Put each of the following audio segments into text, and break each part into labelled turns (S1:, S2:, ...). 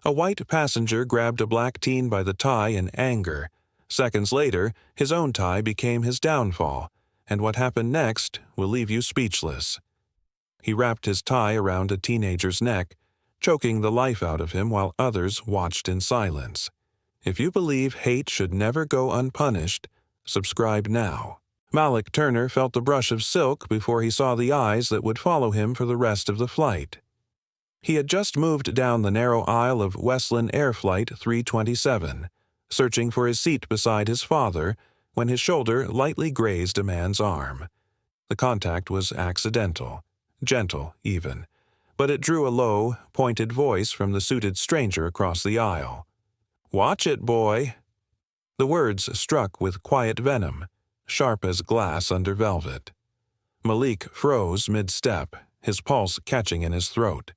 S1: A white passenger grabbed a black teen by the tie in anger. Seconds later, his own tie became his downfall, and what happened next will leave you speechless. He wrapped his tie around a teenager's neck, choking the life out of him while others watched in silence. If you believe hate should never go unpunished, subscribe now. Malik Turner felt the brush of silk before he saw the eyes that would follow him for the rest of the flight. He had just moved down the narrow aisle of Westland Air Flight 327, searching for his seat beside his father, when his shoulder lightly grazed a man's arm. The contact was accidental, gentle even, but it drew a low, pointed voice from the suited stranger across the aisle. "Watch it, boy." The words struck with quiet venom, sharp as glass under velvet. Malik froze mid-step, his pulse catching in his throat.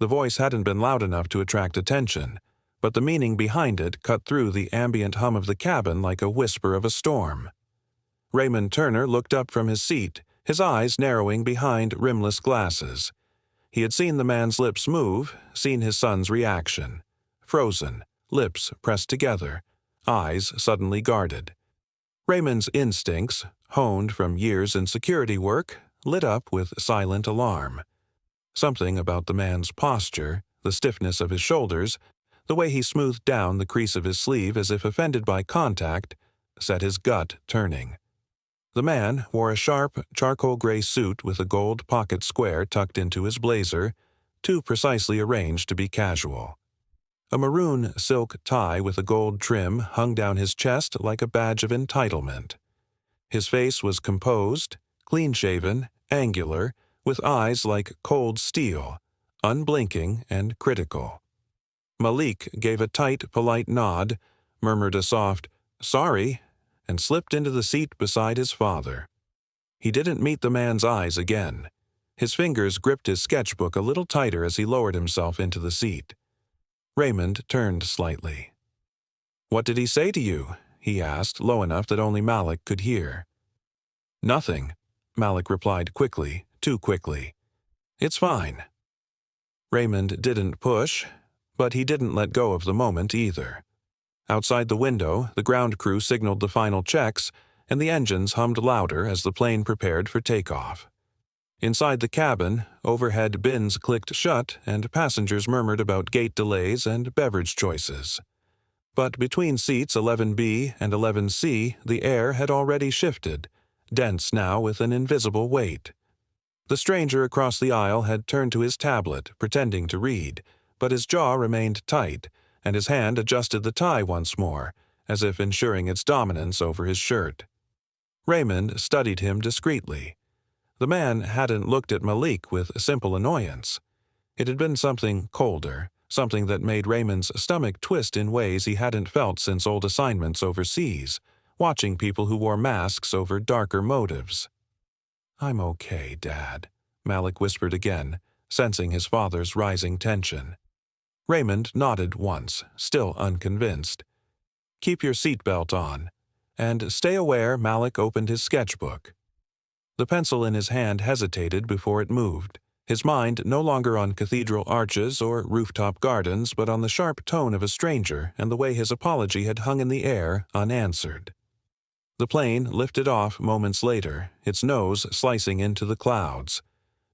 S1: The voice hadn't been loud enough to attract attention, but the meaning behind it cut through the ambient hum of the cabin like a whisper of a storm. Raymond Turner looked up from his seat, his eyes narrowing behind rimless glasses. He had seen the man's lips move, seen his son's reaction. Frozen, lips pressed together, eyes suddenly guarded. Raymond's instincts, honed from years in security work, lit up with silent alarm. Something about the man's posture, the stiffness of his shoulders, the way he smoothed down the crease of his sleeve as if offended by contact, set his gut turning. The man wore a sharp, charcoal-gray suit with a gold pocket square tucked into his blazer, too precisely arranged to be casual. A maroon silk tie with a gold trim hung down his chest like a badge of entitlement. His face was composed, clean-shaven, angular, with eyes like cold steel, unblinking and critical. Malik gave a tight, polite nod, murmured a soft, "Sorry," and slipped into the seat beside his father. He didn't meet the man's eyes again. His fingers gripped his sketchbook a little tighter as he lowered himself into the seat. Raymond turned slightly. "What did he say to you?" he asked, low enough that only Malik could hear. "Nothing," Malik replied quickly, too quickly. "It's fine." Raymond didn't push, but he didn't let go of the moment either. Outside the window, the ground crew signaled the final checks, and the engines hummed louder as the plane prepared for takeoff. Inside the cabin, overhead bins clicked shut and passengers murmured about gate delays and beverage choices. But between seats 11B and 11C, the air had already shifted, dense now with an invisible weight. The stranger across the aisle had turned to his tablet, pretending to read, but his jaw remained tight, and his hand adjusted the tie once more, as if ensuring its dominance over his shirt. Raymond studied him discreetly. The man hadn't looked at Malik with simple annoyance. It had been something colder, something that made Raymond's stomach twist in ways he hadn't felt since old assignments overseas, watching people who wore masks over darker motives. "I'm okay, Dad," Malik whispered again, sensing his father's rising tension. Raymond nodded once, still unconvinced. "Keep your seatbelt on." And stay aware, Malik opened his sketchbook. The pencil in his hand hesitated before it moved, his mind no longer on cathedral arches or rooftop gardens, but on the sharp tone of a stranger and the way his apology had hung in the air unanswered. The plane lifted off moments later, its nose slicing into the clouds.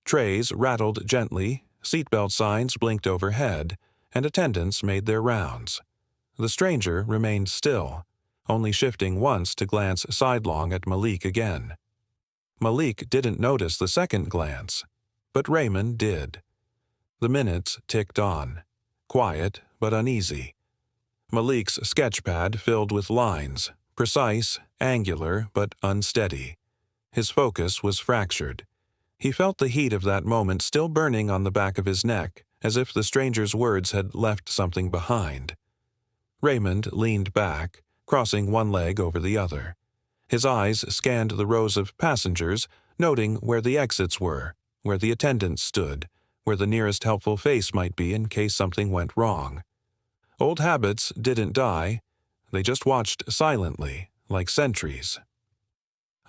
S1: Trays rattled gently, seatbelt signs blinked overhead, and attendants made their rounds. The stranger remained still, only shifting once to glance sidelong at Malik again. Malik didn't notice the second glance, but Raymond did. The minutes ticked on, quiet but uneasy. Malik's sketchpad filled with lines, precise, angular, but unsteady. His focus was fractured. He felt the heat of that moment still burning on the back of his neck, as if the stranger's words had left something behind. Raymond leaned back, crossing one leg over the other. His eyes scanned the rows of passengers, noting where the exits were, where the attendants stood, where the nearest helpful face might be in case something went wrong. Old habits didn't die. They just watched silently, like sentries.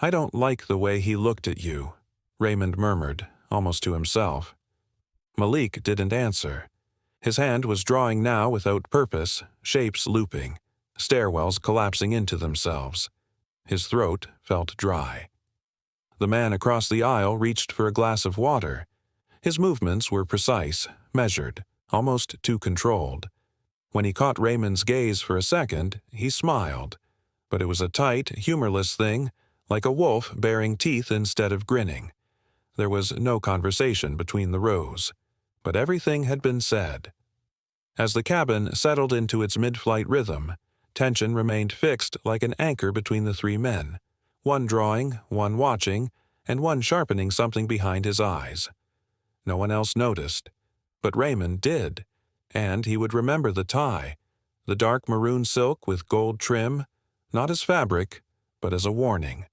S1: "I don't like the way he looked at you," Raymond murmured, almost to himself. Malik didn't answer. His hand was drawing now without purpose, shapes looping, stairwells collapsing into themselves. His throat felt dry. The man across the aisle reached for a glass of water. His movements were precise, measured, almost too controlled. When he caught Raymond's gaze for a second, he smiled. But it was a tight, humorless thing, like a wolf baring teeth instead of grinning. There was no conversation between the rows, but everything had been said. As the cabin settled into its mid-flight rhythm, tension remained fixed like an anchor between the three men, one drawing, one watching, and one sharpening something behind his eyes. No one else noticed, but Raymond did, and he would remember the tie, the dark maroon silk with gold trim, not as fabric, but as a warning.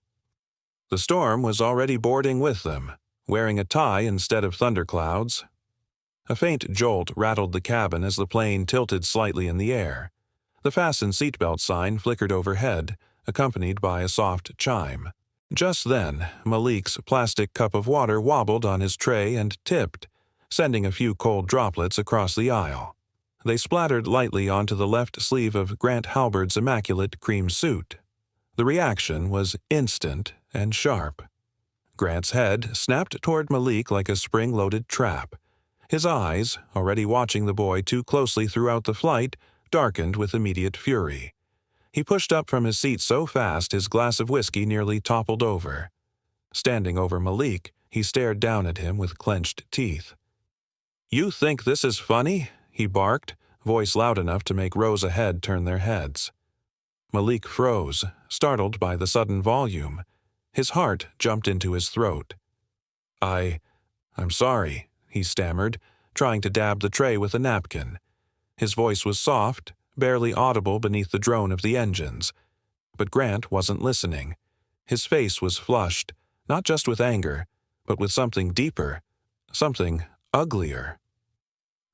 S1: The storm was already boarding with them, wearing a tie instead of thunderclouds. A faint jolt rattled the cabin as the plane tilted slightly in the air. The fasten seatbelt sign flickered overhead, accompanied by a soft chime. Just then, Malik's plastic cup of water wobbled on his tray and tipped, sending a few cold droplets across the aisle. They splattered lightly onto the left sleeve of Grant Halberd's immaculate cream suit. The reaction was instant and sharp. Grant's head snapped toward Malik like a spring-loaded trap. His eyes, already watching the boy too closely throughout the flight, darkened with immediate fury. He pushed up from his seat so fast his glass of whiskey nearly toppled over. Standing over Malik, he stared down at him with clenched teeth. "You think this is funny?" he barked, voice loud enough to make rows ahead turn their heads. Malik froze, startled by the sudden volume. His heart jumped into his throat. I'm sorry," he stammered, trying to dab the tray with a napkin. His voice was soft, barely audible beneath the drone of the engines. But Grant wasn't listening. His face was flushed, not just with anger, but with something deeper, something uglier.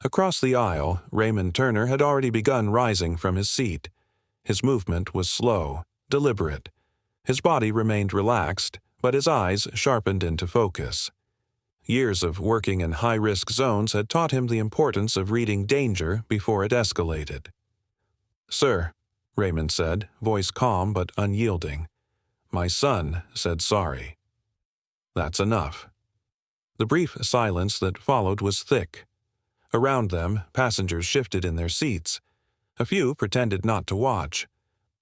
S1: Across the aisle, Raymond Turner had already begun rising from his seat. His movement was slow, deliberate. His body remained relaxed, but his eyes sharpened into focus. Years of working in high-risk zones had taught him the importance of reading danger before it escalated. "Sir," Raymond said, voice calm but unyielding. "My son said sorry." "That's enough." The brief silence that followed was thick. Around them, passengers shifted in their seats. A few pretended not to watch.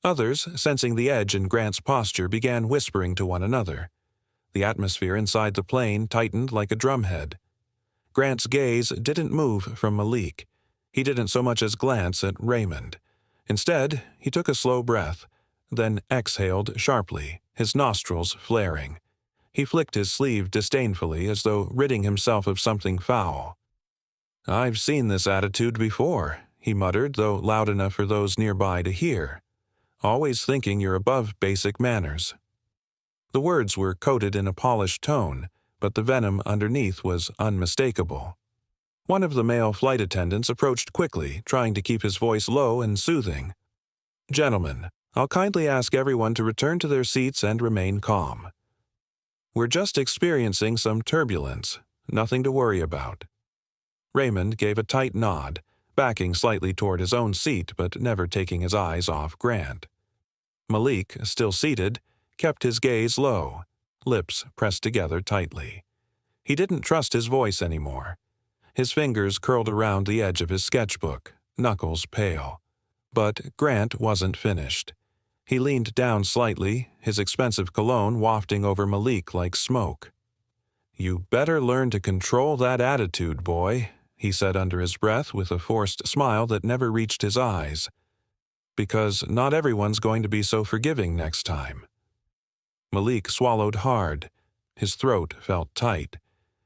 S1: Others, sensing the edge in Grant's posture, began whispering to one another. The atmosphere inside the plane tightened like a drumhead. Grant's gaze didn't move from Malik. He didn't so much as glance at Raymond. Instead, he took a slow breath, then exhaled sharply, his nostrils flaring. He flicked his sleeve disdainfully as though ridding himself of something foul. "I've seen this attitude before," he muttered, though loud enough for those nearby to hear. "Always thinking you're above basic manners." The words were coated in a polished tone, but the venom underneath was unmistakable. One of the male flight attendants approached quickly, trying to keep his voice low and soothing. "Gentlemen, I'll kindly ask everyone to return to their seats and remain calm. We're just experiencing some turbulence, nothing to worry about." Raymond gave a tight nod, backing slightly toward his own seat but never taking his eyes off Grant. Malik, still seated, kept his gaze low, lips pressed together tightly. He didn't trust his voice anymore. His fingers curled around the edge of his sketchbook, knuckles pale. But Grant wasn't finished. He leaned down slightly, his expensive cologne wafting over Malik like smoke. "You better learn to control that attitude, boy," he said under his breath with a forced smile that never reached his eyes. "Because not everyone's going to be so forgiving next time." Malik swallowed hard. His throat felt tight.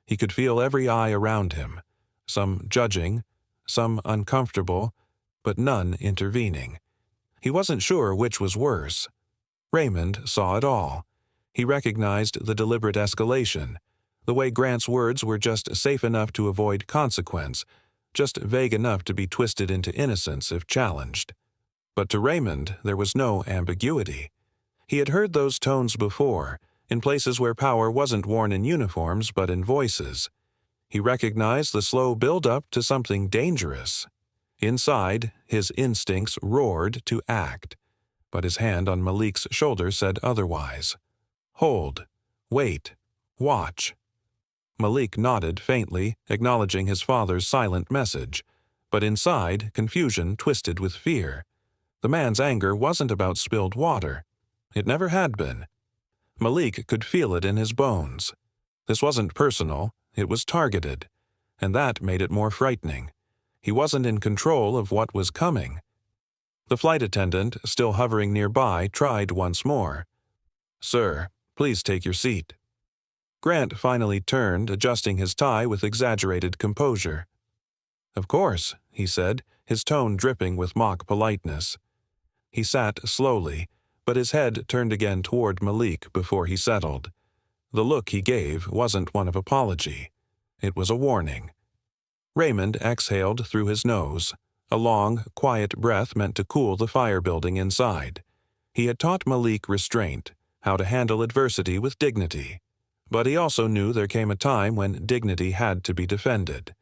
S1: He could feel every eye around him, some judging, some uncomfortable, but none intervening. He wasn't sure which was worse. Raymond saw it all. He recognized the deliberate escalation, the way Grant's words were just safe enough to avoid consequence, just vague enough to be twisted into innocence if challenged. But to Raymond, there was no ambiguity. He had heard those tones before, in places where power wasn't worn in uniforms but in voices. He recognized the slow build-up to something dangerous. Inside, his instincts roared to act, but his hand on Malik's shoulder said otherwise. Hold. Wait. Watch. Malik nodded faintly, acknowledging his father's silent message, but inside, confusion twisted with fear. The man's anger wasn't about spilled water. It never had been. Malik could feel it in his bones. This wasn't personal, it was targeted, and that made it more frightening. He wasn't in control of what was coming. The flight attendant, still hovering nearby, tried once more. "Sir, please take your seat." Grant finally turned, adjusting his tie with exaggerated composure. "Of course," he said, his tone dripping with mock politeness. He sat slowly, but his head turned again toward Malik before he settled. The look he gave wasn't one of apology. It was a warning. Raymond exhaled through his nose, a long, quiet breath meant to cool the fire building inside. He had taught Malik restraint, how to handle adversity with dignity. But he also knew there came a time when dignity had to be defended.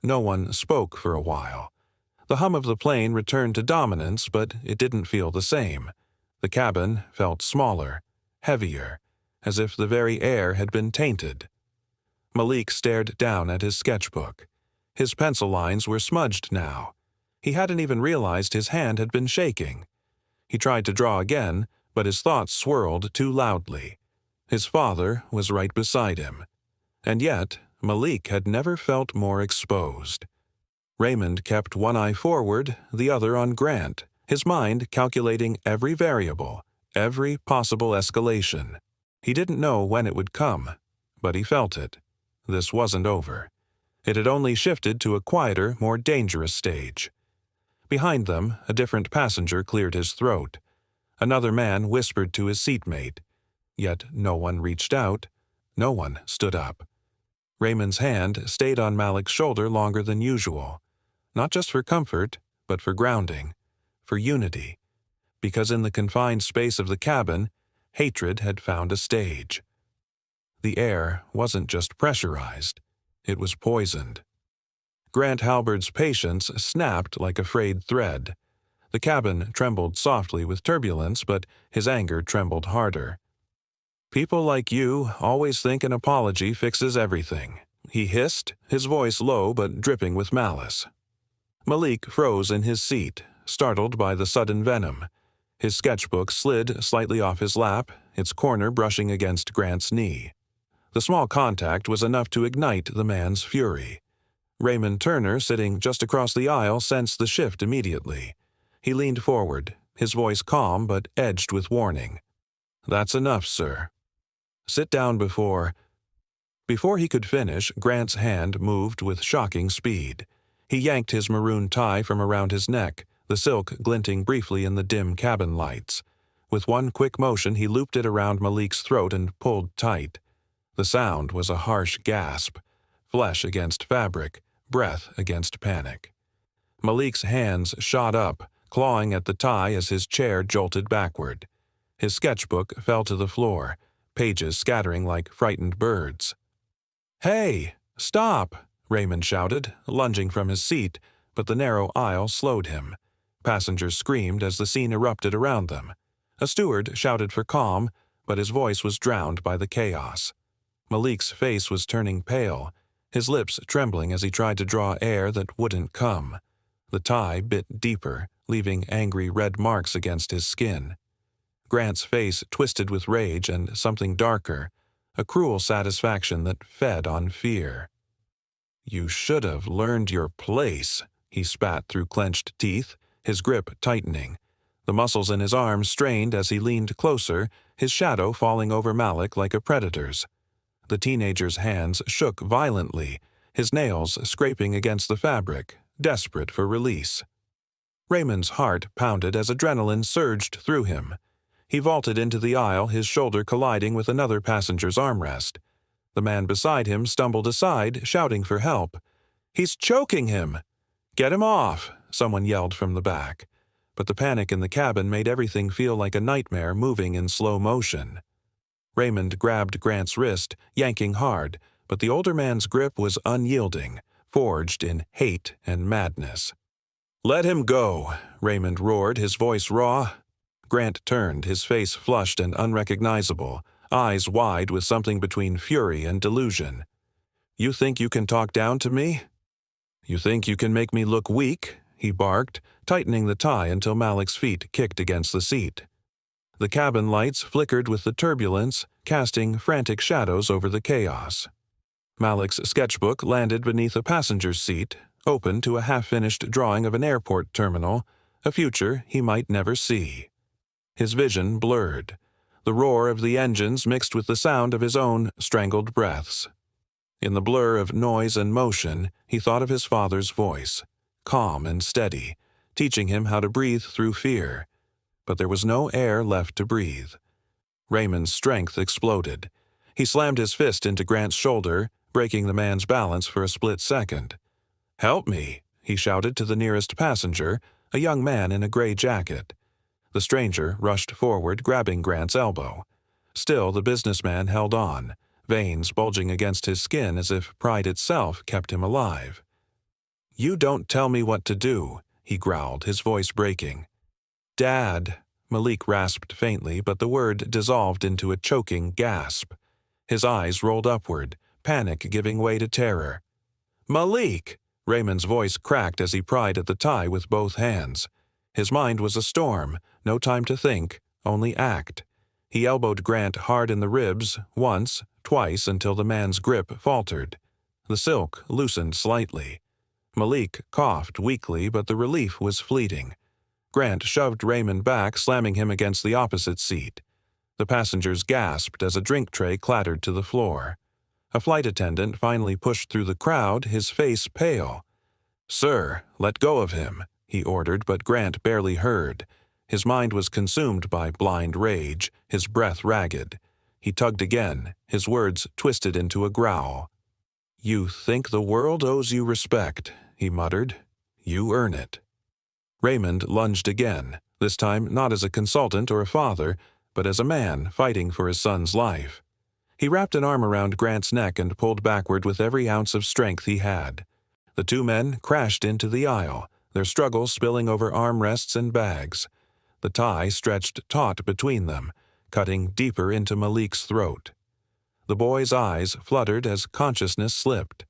S1: No one spoke for a while. The hum of the plane returned to dominance, but it didn't feel the same. The cabin felt smaller, heavier, as if the very air had been tainted. Malik stared down at his sketchbook. His pencil lines were smudged now. He hadn't even realized his hand had been shaking. He tried to draw again, but his thoughts swirled too loudly. His father was right beside him. And yet, Malik had never felt more exposed. Raymond kept one eye forward, the other on Grant, his mind calculating every variable, every possible escalation. He didn't know when it would come, but he felt it. This wasn't over. It had only shifted to a quieter, more dangerous stage. Behind them, a different passenger cleared his throat. Another man whispered to his seatmate. Yet no one reached out. No one stood up. Raymond's hand stayed on Malik's shoulder longer than usual. Not just for comfort, but for grounding, for unity. Because in the confined space of the cabin, hatred had found a stage. The air wasn't just pressurized. It was poisoned. Grant Halberd's patience snapped like a frayed thread. The cabin trembled softly with turbulence, but his anger trembled harder. "People like you always think an apology fixes everything," he hissed, his voice low but dripping with malice. Malik froze in his seat, startled by the sudden venom. His sketchbook slid slightly off his lap, its corner brushing against Grant's knee. The small contact was enough to ignite the man's fury. Raymond Turner, sitting just across the aisle, sensed the shift immediately. He leaned forward, his voice calm but edged with warning. "That's enough, sir. Sit down before—" Before he could finish, Grant's hand moved with shocking speed. He yanked his maroon tie from around his neck, the silk glinting briefly in the dim cabin lights. With one quick motion, he looped it around Malik's throat and pulled tight. The sound was a harsh gasp, flesh against fabric, breath against panic. Malik's hands shot up, clawing at the tie as his chair jolted backward. His sketchbook fell to the floor, pages scattering like frightened birds. "Hey! Stop!" Raymond shouted, lunging from his seat, but the narrow aisle slowed him. Passengers screamed as the scene erupted around them. A steward shouted for calm, but his voice was drowned by the chaos. Malik's face was turning pale, his lips trembling as he tried to draw air that wouldn't come. The tie bit deeper, leaving angry red marks against his skin. Grant's face twisted with rage and something darker, a cruel satisfaction that fed on fear. "You should have learned your place," he spat through clenched teeth, his grip tightening. The muscles in his arms strained as he leaned closer, his shadow falling over Malik like a predator's. The teenager's hands shook violently, his nails scraping against the fabric, desperate for release. Raymond's heart pounded as adrenaline surged through him. He vaulted into the aisle, his shoulder colliding with another passenger's armrest. The man beside him stumbled aside, shouting for help. "He's choking him!" "Get him off!" someone yelled from the back. But the panic in the cabin made everything feel like a nightmare moving in slow motion. Raymond grabbed Grant's wrist, yanking hard, but the older man's grip was unyielding, forged in hate and madness. "Let him go," Raymond roared, his voice raw. Grant turned, his face flushed and unrecognizable, eyes wide with something between fury and delusion. "You think you can talk down to me? You think you can make me look weak?" he barked, tightening the tie until Malik's feet kicked against the seat. The cabin lights flickered with the turbulence, casting frantic shadows over the chaos. Malik's sketchbook landed beneath a passenger's seat, open to a half-finished drawing of an airport terminal, a future he might never see. His vision blurred. The roar of the engines mixed with the sound of his own strangled breaths. In the blur of noise and motion, he thought of his father's voice, calm and steady, teaching him how to breathe through fear. But there was no air left to breathe. Raymond's strength exploded. He slammed his fist into Grant's shoulder, breaking the man's balance for a split second. "Help me," he shouted to the nearest passenger, a young man in a gray jacket. The stranger rushed forward, grabbing Grant's elbow. Still, the businessman held on, veins bulging against his skin as if pride itself kept him alive. "You don't tell me what to do," he growled, his voice breaking. "Dad," Malik rasped faintly, but the word dissolved into a choking gasp. His eyes rolled upward, panic giving way to terror. "Malik!" Raymond's voice cracked as he pried at the tie with both hands. His mind was a storm, no time to think, only act. He elbowed Grant hard in the ribs, once, twice, until the man's grip faltered. The silk loosened slightly. Malik coughed weakly, but the relief was fleeting. Grant shoved Raymond back, slamming him against the opposite seat. The passengers gasped as a drink tray clattered to the floor. A flight attendant finally pushed through the crowd, his face pale. "Sir, let go of him," he ordered, but Grant barely heard. His mind was consumed by blind rage, his breath ragged. He tugged again, his words twisted into a growl. "You think the world owes you respect," he muttered. "You earn it." Raymond lunged again, this time not as a consultant or a father, but as a man fighting for his son's life. He wrapped an arm around Grant's neck and pulled backward with every ounce of strength he had. The two men crashed into the aisle, their struggle spilling over armrests and bags. The tie stretched taut between them, cutting deeper into Malik's throat. The boy's eyes fluttered as consciousness slipped.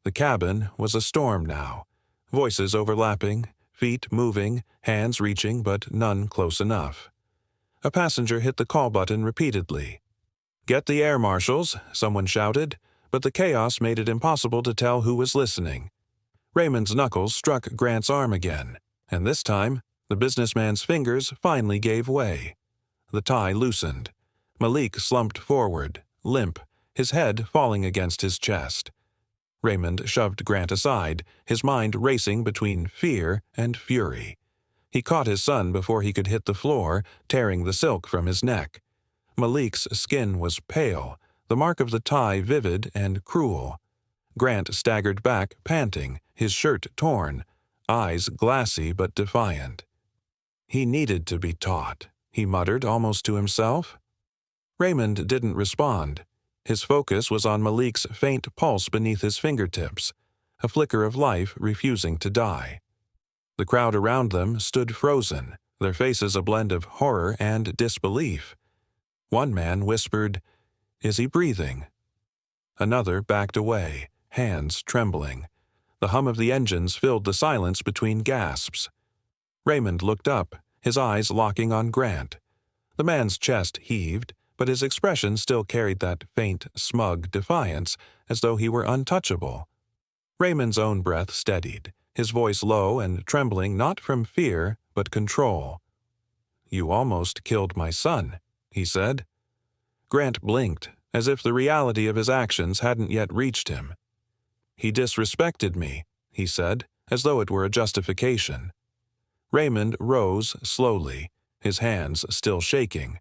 S1: The cabin was a storm now, voices overlapping, feet moving, hands reaching, but none close enough. A passenger hit the call button repeatedly. "Get the air marshals," someone shouted, but the chaos made it impossible to tell who was listening. Raymond's knuckles struck Grant's arm again, and this time, the businessman's fingers finally gave way. The tie loosened. Malik slumped forward, limp, his head falling against his chest. Raymond shoved Grant aside, his mind racing between fear and fury. He caught his son before he could hit the floor, tearing the silk from his neck. Malik's skin was pale, the mark of the tie vivid and cruel. Grant staggered back, panting, his shirt torn, eyes glassy but defiant. "He needed to be taught," he muttered almost to himself. Raymond didn't respond. His focus was on Malik's faint pulse beneath his fingertips, a flicker of life refusing to die. The crowd around them stood frozen, their faces a blend of horror and disbelief. One man whispered, "Is he breathing?" Another backed away, hands trembling. The hum of the engines filled the silence between gasps. Raymond looked up, his eyes locking on Grant. The man's chest heaved, but his expression still carried that faint, smug defiance, as though he were untouchable. Raymond's own breath steadied, his voice low and trembling not from fear, but control. "You almost killed my son," he said. Grant blinked, as if the reality of his actions hadn't yet reached him. "He disrespected me," he said, as though it were a justification. Raymond rose slowly, his hands still shaking.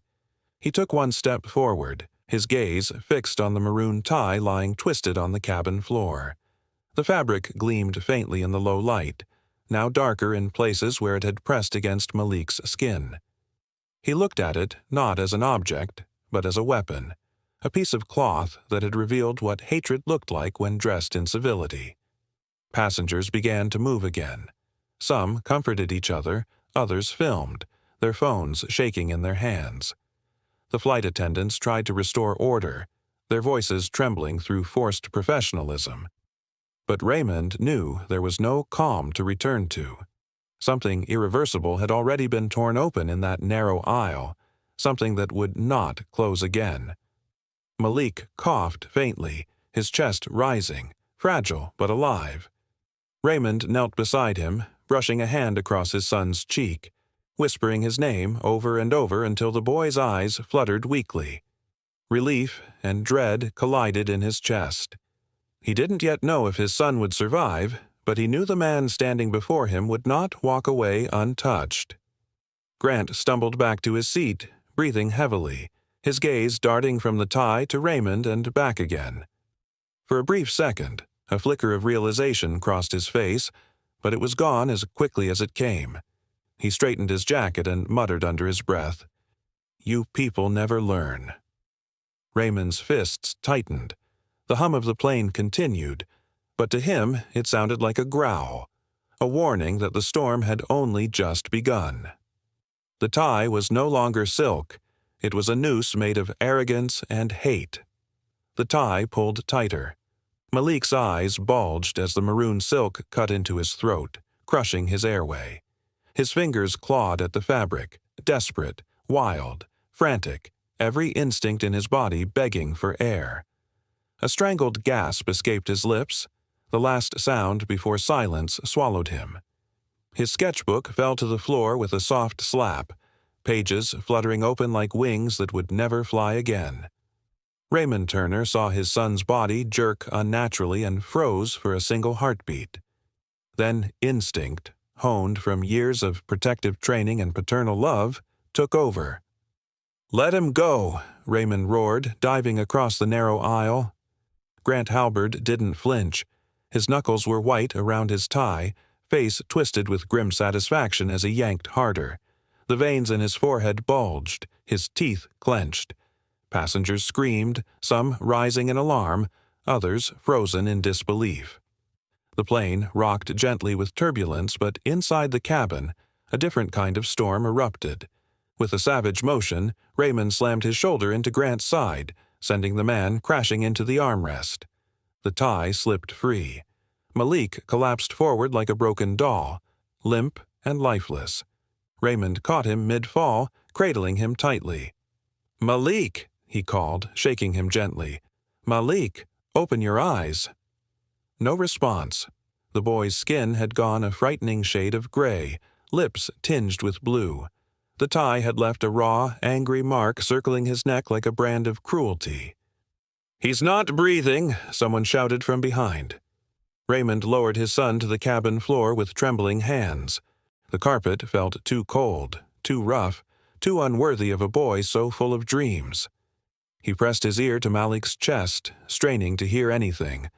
S1: He took one step forward, his gaze fixed on the maroon tie lying twisted on the cabin floor. The fabric gleamed faintly in the low light, now darker in places where it had pressed against Malik's skin. He looked at it not as an object, but as a weapon, a piece of cloth that had revealed what hatred looked like when dressed in civility. Passengers began to move again. Some comforted each other, others filmed, their phones shaking in their hands. The flight attendants tried to restore order, their voices trembling through forced professionalism. But Raymond knew there was no calm to return to. Something irreversible had already been torn open in that narrow aisle, something that would not close again. Malik coughed faintly, his chest rising, fragile but alive. Raymond knelt beside him, brushing a hand across his son's cheek, whispering his name over and over until the boy's eyes fluttered weakly. Relief and dread collided in his chest. He didn't yet know if his son would survive, but he knew the man standing before him would not walk away untouched. Grant stumbled back to his seat, breathing heavily, his gaze darting from the tie to Raymond and back again. For a brief second, a flicker of realization crossed his face, but it was gone as quickly as it came. He straightened his jacket and muttered under his breath, "You people never learn." Raymond's fists tightened. The hum of the plane continued, but to him it sounded like a growl, a warning that the storm had only just begun. The tie was no longer silk. It was a noose made of arrogance and hate. The tie pulled tighter. Malik's eyes bulged as the maroon silk cut into his throat, crushing his airway. His fingers clawed at the fabric, desperate, wild, frantic, every instinct in his body begging for air. A strangled gasp escaped his lips, the last sound before silence swallowed him. His sketchbook fell to the floor with a soft slap, pages fluttering open like wings that would never fly again. Raymond Turner saw his son's body jerk unnaturally and froze for a single heartbeat. Then instinct, honed from years of protective training and paternal love, took over. "Let him go," Raymond roared, diving across the narrow aisle. Grant Halberd didn't flinch. His knuckles were white around his tie, face twisted with grim satisfaction as he yanked harder. The veins in his forehead bulged, his teeth clenched. Passengers screamed, some rising in alarm, others frozen in disbelief. The plane rocked gently with turbulence, but inside the cabin, a different kind of storm erupted. With a savage motion, Raymond slammed his shoulder into Grant's side, sending the man crashing into the armrest. The tie slipped free. Malik collapsed forward like a broken doll, limp and lifeless. Raymond caught him mid-fall, cradling him tightly. "Malik!" he called, shaking him gently. "Malik, open your eyes." No response. The boy's skin had gone a frightening shade of gray, lips tinged with blue. The tie had left a raw, angry mark circling his neck like a brand of cruelty. "He's not breathing," someone shouted from behind. Raymond lowered his son to the cabin floor with trembling hands. The carpet felt too cold, too rough, too unworthy of a boy so full of dreams. He pressed his ear to Malik's chest, straining to hear anything.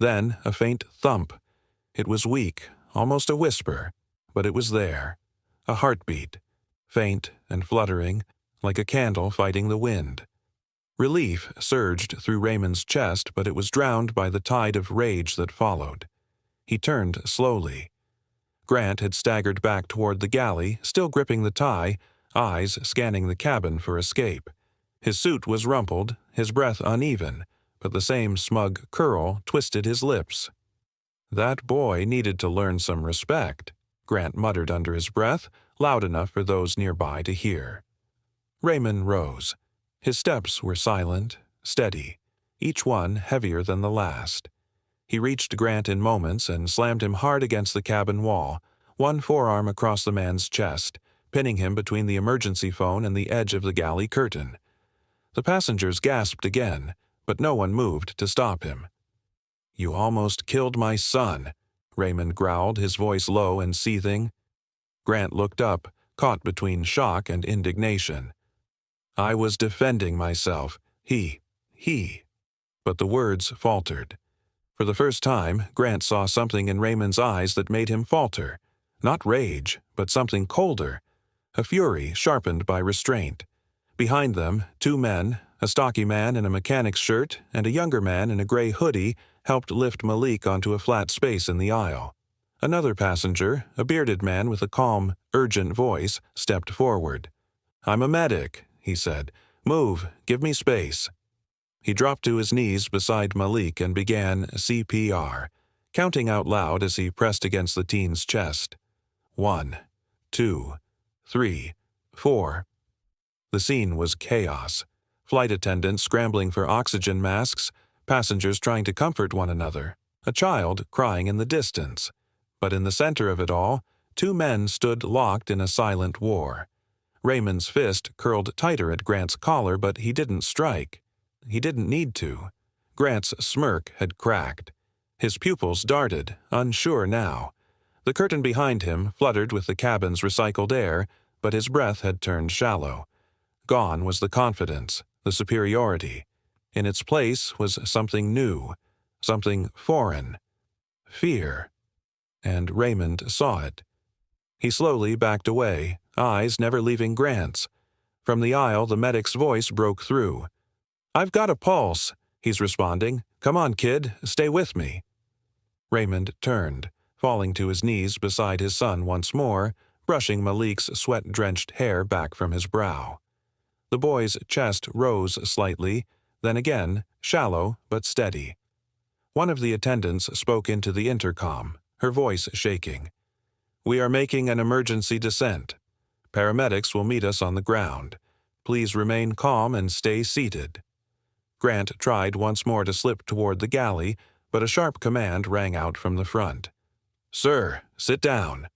S1: Then a faint thump. It was weak, almost a whisper, but it was there. A heartbeat, faint and fluttering, like a candle fighting the wind. Relief surged through Raymond's chest, but it was drowned by the tide of rage that followed. He turned slowly. Grant had staggered back toward the galley, still gripping the tie, eyes scanning the cabin for escape. His suit was rumpled, his breath uneven, but the same smug curl twisted his lips. "That boy needed to learn some respect," Grant muttered under his breath, loud enough for those nearby to hear. Raymond rose. His steps were silent, steady, each one heavier than the last. He reached Grant in moments and slammed him hard against the cabin wall, one forearm across the man's chest, pinning him between the emergency phone and the edge of the galley curtain. The passengers gasped again, but no one moved to stop him. "You almost killed my son," Raymond growled, his voice low and seething. Grant looked up, caught between shock and indignation. "I was defending myself. He. But the words faltered. For the first time, Grant saw something in Raymond's eyes that made him falter. Not rage, but something colder. A fury sharpened by restraint. Behind them, two men, A stocky man in a mechanic's shirt and a younger man in a gray hoodie helped lift Malik onto a flat space in the aisle. Another passenger, a bearded man with a calm, urgent voice, stepped forward. "I'm a medic," he said. "Move, give me space." He dropped to his knees beside Malik and began CPR, counting out loud as he pressed against the teen's chest. 1, 2, 3, 4. The scene was chaos. Flight attendants scrambling for oxygen masks, passengers trying to comfort one another, a child crying in the distance. But in the center of it all, two men stood locked in a silent war. Raymond's fist curled tighter at Grant's collar, but he didn't strike. He didn't need to. Grant's smirk had cracked. His pupils darted, unsure now. The curtain behind him fluttered with the cabin's recycled air, but his breath had turned shallow. Gone was the confidence, the superiority. In its place was something new, something foreign. Fear. And Raymond saw it. He slowly backed away, eyes never leaving Grant's. From the aisle, the medic's voice broke through. "I've got a pulse," he's responding. "Come on, kid, stay with me." Raymond turned, falling to his knees beside his son once more, brushing Malik's sweat-drenched hair back from his brow. The boy's chest rose slightly, then again, shallow but steady. One of the attendants spoke into the intercom, her voice shaking. "We are making an emergency descent. Paramedics will meet us on the ground. Please remain calm and stay seated." Grant tried once more to slip toward the galley, but a sharp command rang out from the front. "Sir, sit down."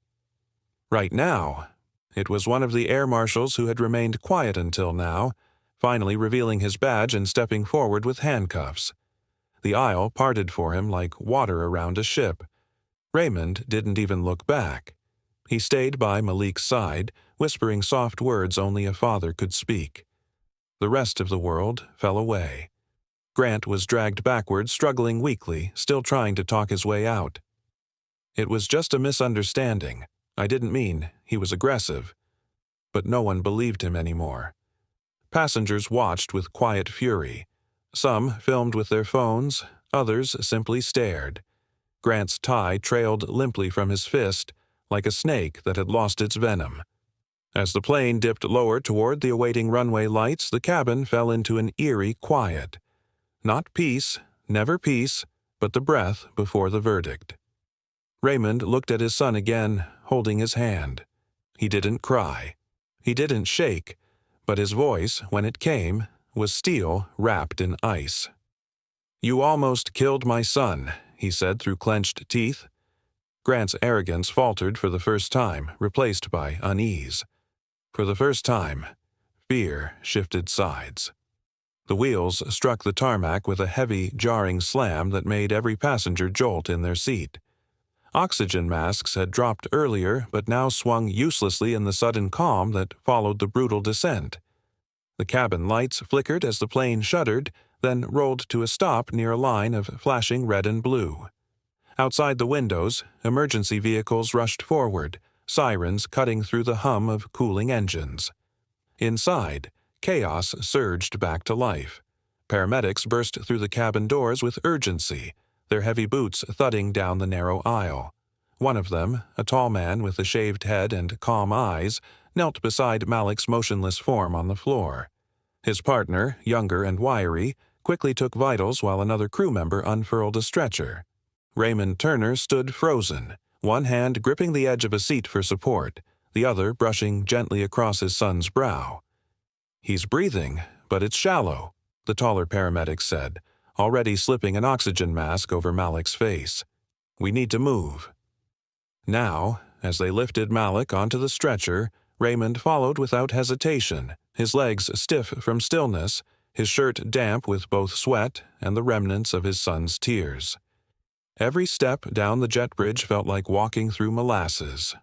S1: Right now, it was one of the air marshals who had remained quiet until now, finally revealing his badge and stepping forward with handcuffs. The aisle parted for him like water around a ship. Raymond didn't even look back. He stayed by Malik's side, whispering soft words only a father could speak. The rest of the world fell away. Grant was dragged backward, struggling weakly, still trying to talk his way out. "It was just a misunderstanding. I didn't mean," he was aggressive. But no one believed him anymore. Passengers watched with quiet fury. Some filmed with their phones, others simply stared. Grant's tie trailed limply from his fist, like a snake that had lost its venom. As the plane dipped lower toward the awaiting runway lights, the cabin fell into an eerie quiet. Not peace, never peace, but the breath before the verdict. Raymond looked at his son again, holding his hand. He didn't cry. He didn't shake, but his voice, when it came, was steel wrapped in ice. "You almost killed my son," he said through clenched teeth. Grant's arrogance faltered for the first time, replaced by unease. For the first time, fear shifted sides. The wheels struck the tarmac with a heavy, jarring slam that made every passenger jolt in their seat. Oxygen masks had dropped earlier, but now swung uselessly in the sudden calm that followed the brutal descent. The cabin lights flickered as the plane shuddered, then rolled to a stop near a line of flashing red and blue. Outside the windows, emergency vehicles rushed forward, sirens cutting through the hum of cooling engines. Inside, chaos surged back to life. Paramedics burst through the cabin doors with urgency, their heavy boots thudding down the narrow aisle. One of them, a tall man with a shaved head and calm eyes, knelt beside Malik's motionless form on the floor. His partner, younger and wiry, quickly took vitals while another crew member unfurled a stretcher. Raymond Turner stood frozen, one hand gripping the edge of a seat for support, the other brushing gently across his son's brow. "He's breathing, but it's shallow," the taller paramedic said, already slipping an oxygen mask over Malik's face. "We need to move." Now, as they lifted Malik onto the stretcher, Raymond followed without hesitation, his legs stiff from stillness, his shirt damp with both sweat and the remnants of his son's tears. Every step down the jet bridge felt like walking through molasses.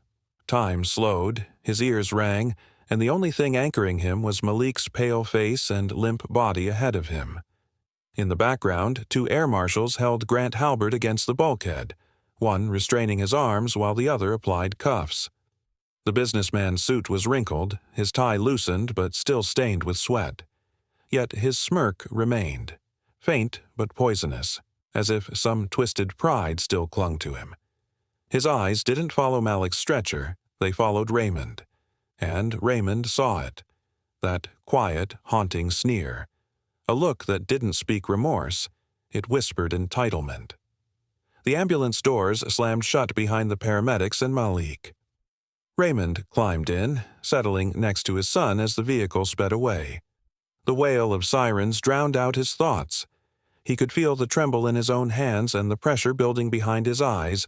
S1: Time slowed, his ears rang, and the only thing anchoring him was Malik's pale face and limp body ahead of him. In the background, two air marshals held Grant Halbert against the bulkhead, one restraining his arms while the other applied cuffs. The businessman's suit was wrinkled, his tie loosened but still stained with sweat. Yet his smirk remained, faint but poisonous, as if some twisted pride still clung to him. His eyes didn't follow Malik's stretcher, they followed Raymond. And Raymond saw it, that quiet, haunting sneer, a look that didn't speak remorse, it whispered entitlement. The ambulance doors slammed shut behind the paramedics and Malik. Raymond climbed in, settling next to his son as the vehicle sped away. The wail of sirens drowned out his thoughts. He could feel the tremble in his own hands and the pressure building behind his eyes,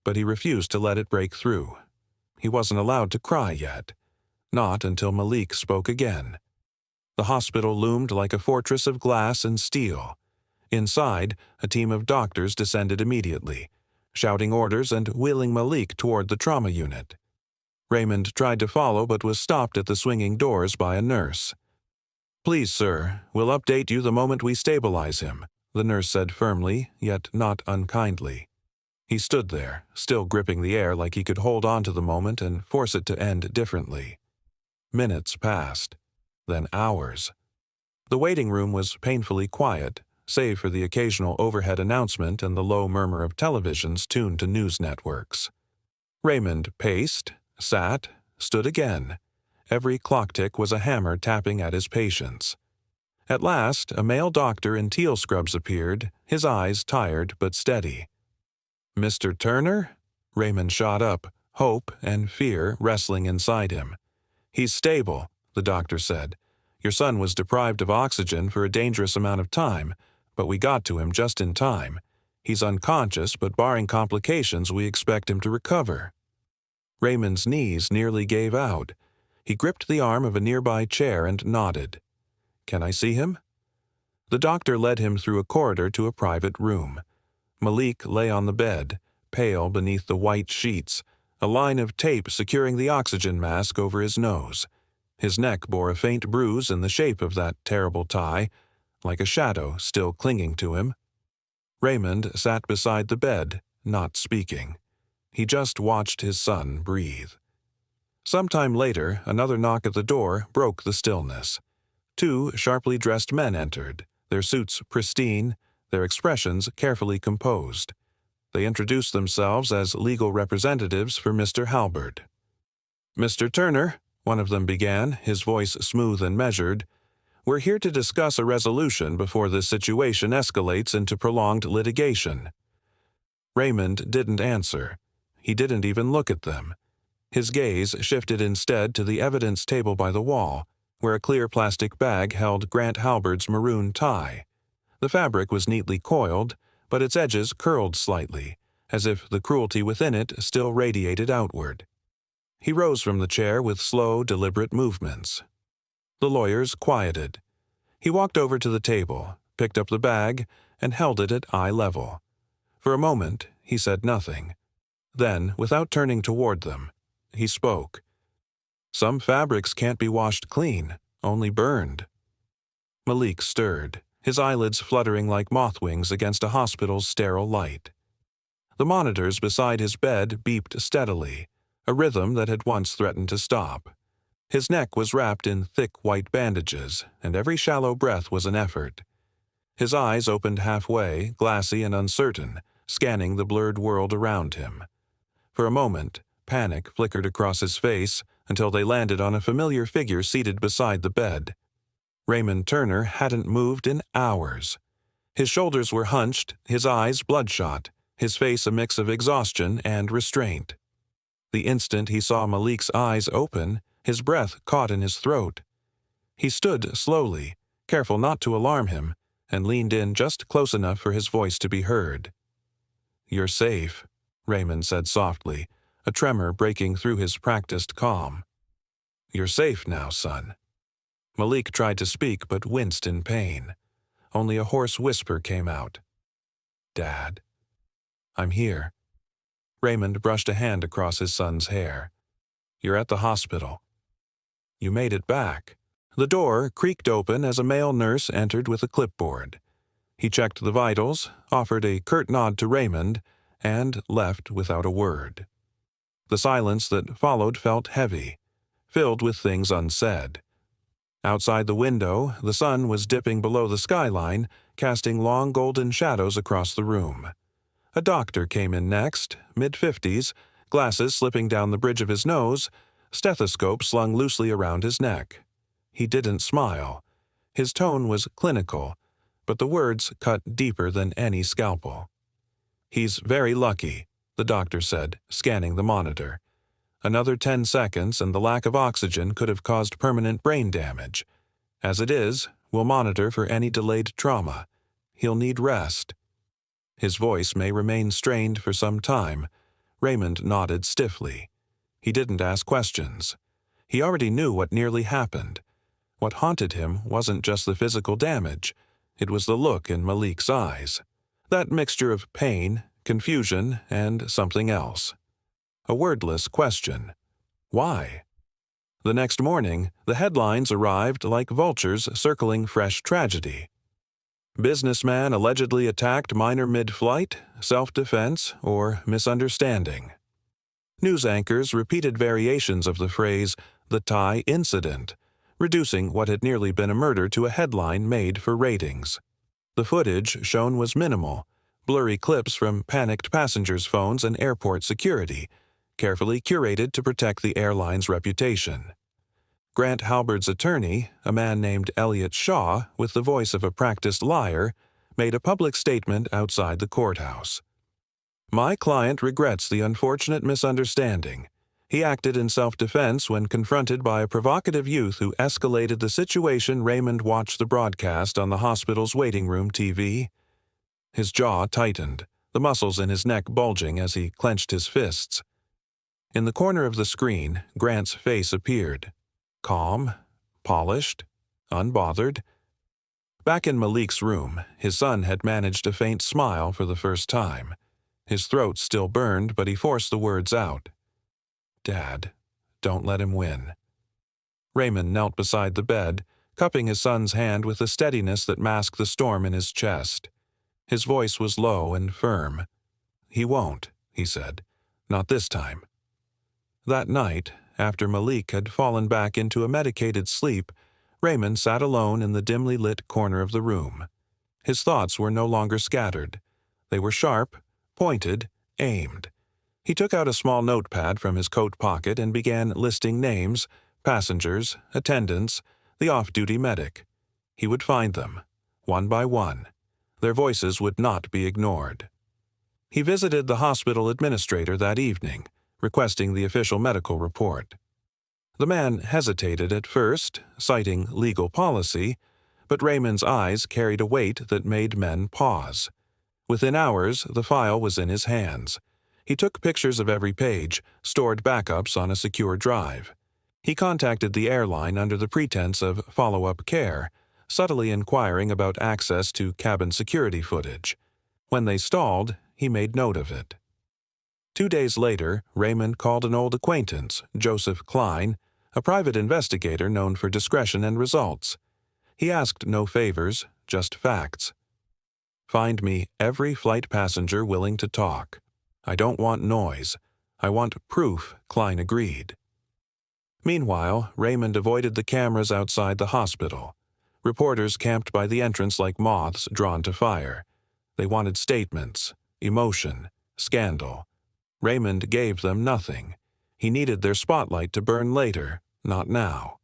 S1: but he refused to let it break through. He wasn't allowed to cry yet. Not until Malik spoke again. The hospital loomed like a fortress of glass and steel. Inside, a team of doctors descended immediately, shouting orders and wheeling Malik toward the trauma unit. Raymond tried to follow but was stopped at the swinging doors by a nurse. "Please, sir, we'll update you the moment we stabilize him," the nurse said firmly, yet not unkindly. He stood there, still gripping the air like he could hold on to the moment and force it to end differently. Minutes passed, then hours. The waiting room was painfully quiet, save for the occasional overhead announcement and the low murmur of televisions tuned to news networks. Raymond paced, sat, stood again. Every clock tick was a hammer tapping at his patience. At last, a male doctor in teal scrubs appeared, his eyes tired but steady. "Mr. Turner?" Raymond shot up, hope and fear wrestling inside him. "He's stable," the doctor said. "Your son was deprived of oxygen for a dangerous amount of time, but we got to him just in time. He's unconscious, but barring complications, we expect him to recover." Raymond's knees nearly gave out. He gripped the arm of a nearby chair and nodded. "Can I see him?" The doctor led him through a corridor to a private room. Malik lay on the bed, pale beneath the white sheets, a line of tape securing the oxygen mask over his nose. His neck bore a faint bruise in the shape of that terrible tie, like a shadow still clinging to him. Raymond sat beside the bed, not speaking. He just watched his son breathe. Sometime later, another knock at the door broke the stillness. Two sharply dressed men entered, their suits pristine, their expressions carefully composed. They introduced themselves as legal representatives for Mr. Halbert. "Mr. Turner," one of them began, his voice smooth and measured, "we're here to discuss a resolution before this situation escalates into prolonged litigation." Raymond didn't answer. He didn't even look at them. His gaze shifted instead to the evidence table by the wall, where a clear plastic bag held Grant Halbert's maroon tie. The fabric was neatly coiled, but its edges curled slightly, as if the cruelty within it still radiated outward. He rose from the chair with slow, deliberate movements. The lawyers quieted. He walked over to the table, picked up the bag, and held it at eye level. For a moment, he said nothing. Then, without turning toward them, he spoke. "Some fabrics can't be washed clean, only burned." Malik stirred, his eyelids fluttering like moth wings against a hospital's sterile light. The monitors beside his bed beeped steadily, a rhythm that had once threatened to stop. His neck was wrapped in thick white bandages, and every shallow breath was an effort. His eyes opened halfway, glassy and uncertain, scanning the blurred world around him. For a moment, panic flickered across his face until they landed on a familiar figure seated beside the bed. Raymond Turner hadn't moved in hours. His shoulders were hunched, his eyes bloodshot, his face a mix of exhaustion and restraint. The instant he saw Malik's eyes open, his breath caught in his throat. He stood slowly, careful not to alarm him, and leaned in just close enough for his voice to be heard. "You're safe," Raymond said softly, a tremor breaking through his practiced calm. "You're safe now, son." Malik tried to speak but winced in pain. Only a hoarse whisper came out. "Dad." "I'm here." Raymond brushed a hand across his son's hair. "You're at the hospital." "You made it back." The door creaked open as a male nurse entered with a clipboard. He checked the vitals, offered a curt nod to Raymond, and left without a word. The silence that followed felt heavy, filled with things unsaid. Outside the window, the sun was dipping below the skyline, casting long golden shadows across the room. A doctor came in next, mid-50s, glasses slipping down the bridge of his nose, stethoscope slung loosely around his neck. He didn't smile. His tone was clinical, but the words cut deeper than any scalpel. "He's very lucky," the doctor said, scanning the monitor. "Another 10 seconds and the lack of oxygen could have caused permanent brain damage. As it is, we'll monitor for any delayed trauma. He'll need rest." His voice may remain strained for some time. Raymond nodded stiffly. He didn't ask questions. He already knew what nearly happened. What haunted him wasn't just the physical damage. It was the look in Malik's eyes. That mixture of pain, confusion, and something else. A wordless question. Why? The next morning, the headlines arrived like vultures circling fresh tragedy. Businessman allegedly attacked minor mid-flight, self-defense, or misunderstanding. News anchors repeated variations of the phrase, "the Thai incident," reducing what had nearly been a murder to a headline made for ratings. The footage shown was minimal, blurry clips from panicked passengers' phones and airport security, carefully curated to protect the airline's reputation. Grant Halberd's attorney, a man named Elliot Shaw, with the voice of a practiced liar, made a public statement outside the courthouse. "My client regrets the unfortunate misunderstanding. He acted in self-defense when confronted by a provocative youth who escalated the situation. Raymond watched the broadcast on the hospital's waiting room TV. His jaw tightened, the muscles in his neck bulging as he clenched his fists. In the corner of the screen, Grant's face appeared. Calm, polished, unbothered. Back in Malik's room, his son had managed a faint smile for the first time. His throat still burned, but he forced the words out. "Dad, don't let him win." Raymond knelt beside the bed, cupping his son's hand with a steadiness that masked the storm in his chest. His voice was low and firm. "He won't," he said. "Not this time." That night, after Malik had fallen back into a medicated sleep, Raymond sat alone in the dimly lit corner of the room. His thoughts were no longer scattered. They were sharp, pointed, aimed. He took out a small notepad from his coat pocket and began listing names, passengers, attendants, the off-duty medic. He would find them, one by one. Their voices would not be ignored. He visited the hospital administrator that evening, requesting the official medical report. The man hesitated at first, citing legal policy, but Raymond's eyes carried a weight that made men pause. Within hours, the file was in his hands. He took pictures of every page, stored backups on a secure drive. He contacted the airline under the pretense of follow-up care, subtly inquiring about access to cabin security footage. When they stalled, he made note of it. 2 days later, Raymond called an old acquaintance, Joseph Klein, a private investigator known for discretion and results. He asked no favors, just facts. "Find me every flight passenger willing to talk. I don't want noise. I want proof," Klein agreed. Meanwhile, Raymond avoided the cameras outside the hospital. Reporters camped by the entrance like moths drawn to fire. They wanted statements, emotion, scandal. Raymond gave them nothing. He needed their spotlight to burn later, not now.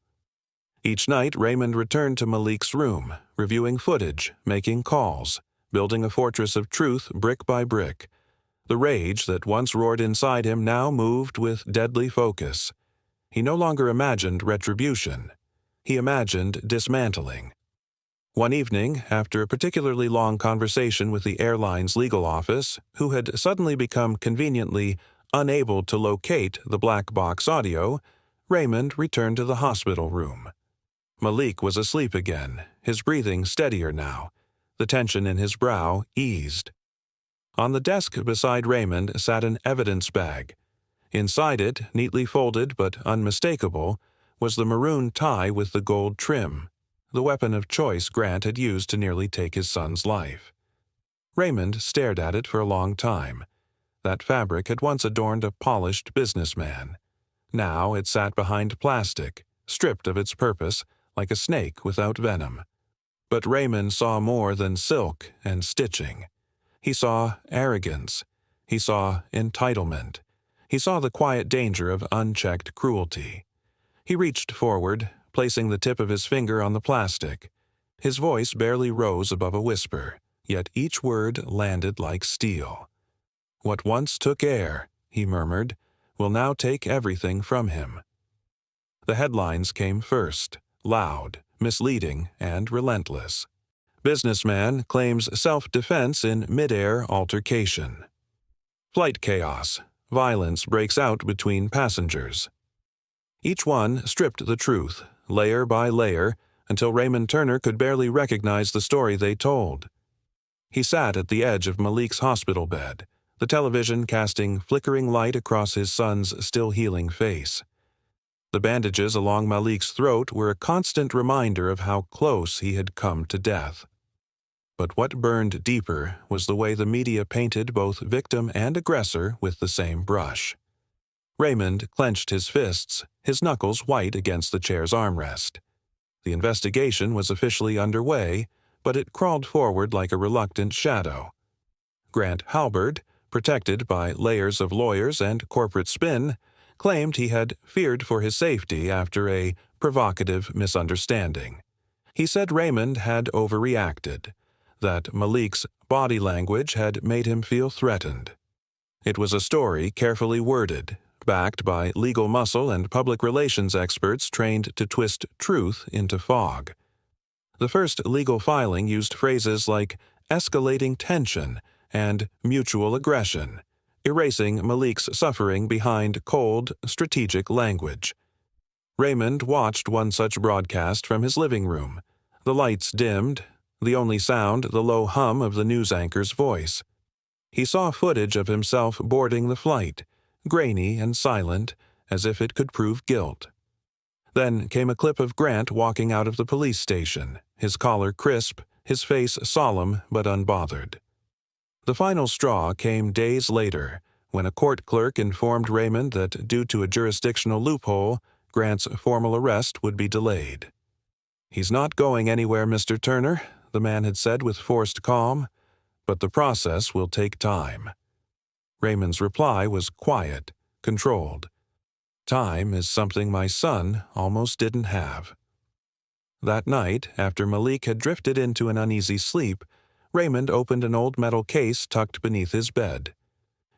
S1: Each night, Raymond returned to Malik's room, reviewing footage, making calls, building a fortress of truth brick by brick. The rage that once roared inside him now moved with deadly focus. He no longer imagined retribution. He imagined dismantling. One evening, after a particularly long conversation with the airline's legal office, who had suddenly become conveniently unable to locate the black box audio, Raymond returned to the hospital room. Malik was asleep again, his breathing steadier now. The tension in his brow eased. On the desk beside Raymond sat an evidence bag. Inside it, neatly folded but unmistakable, was the maroon tie with the gold trim, the weapon of choice Grant had used to nearly take his son's life. Raymond stared at it for a long time. That fabric had once adorned a polished businessman. Now it sat behind plastic, stripped of its purpose, like a snake without venom. But Raymond saw more than silk and stitching. He saw arrogance. He saw entitlement. He saw the quiet danger of unchecked cruelty. He reached forward, placing the tip of his finger on the plastic. His voice barely rose above a whisper, yet each word landed like steel. "What once took air," he murmured, "will now take everything from him." The headlines came first, loud, misleading, and relentless. Businessman claims self-defense in mid-air altercation. Flight chaos. Violence breaks out between passengers. Each one stripped the truth, layer by layer, until Raymond Turner could barely recognize the story they told. He sat at the edge of Malik's hospital bed, the television casting flickering light across his son's still-healing face. The bandages along Malik's throat were a constant reminder of how close he had come to death. But what burned deeper was the way the media painted both victim and aggressor with the same brush. Raymond clenched his fists, his knuckles white against the chair's armrest. The investigation was officially underway, but it crawled forward like a reluctant shadow. Grant Halberd, protected by layers of lawyers and corporate spin, claimed he had feared for his safety after a provocative misunderstanding. He said Raymond had overreacted, that Malik's body language had made him feel threatened. It was a story carefully worded, backed by legal muscle and public relations experts trained to twist truth into fog. The first legal filing used phrases like escalating tension and mutual aggression, erasing Malik's suffering behind cold, strategic language. Raymond watched one such broadcast from his living room. The lights dimmed, the only sound the low hum of the news anchor's voice. He saw footage of himself boarding the flight, grainy and silent, as if it could prove guilt. Then came a clip of Grant walking out of the police station, his collar crisp, his face solemn but unbothered. The final straw came days later, when a court clerk informed Raymond that due to a jurisdictional loophole, Grant's formal arrest would be delayed. "He's not going anywhere, Mr. Turner," the man had said with forced calm, "but the process will take time." Raymond's reply was quiet, controlled. "Time is something my son almost didn't have." That night, after Malik had drifted into an uneasy sleep, Raymond opened an old metal case tucked beneath his bed.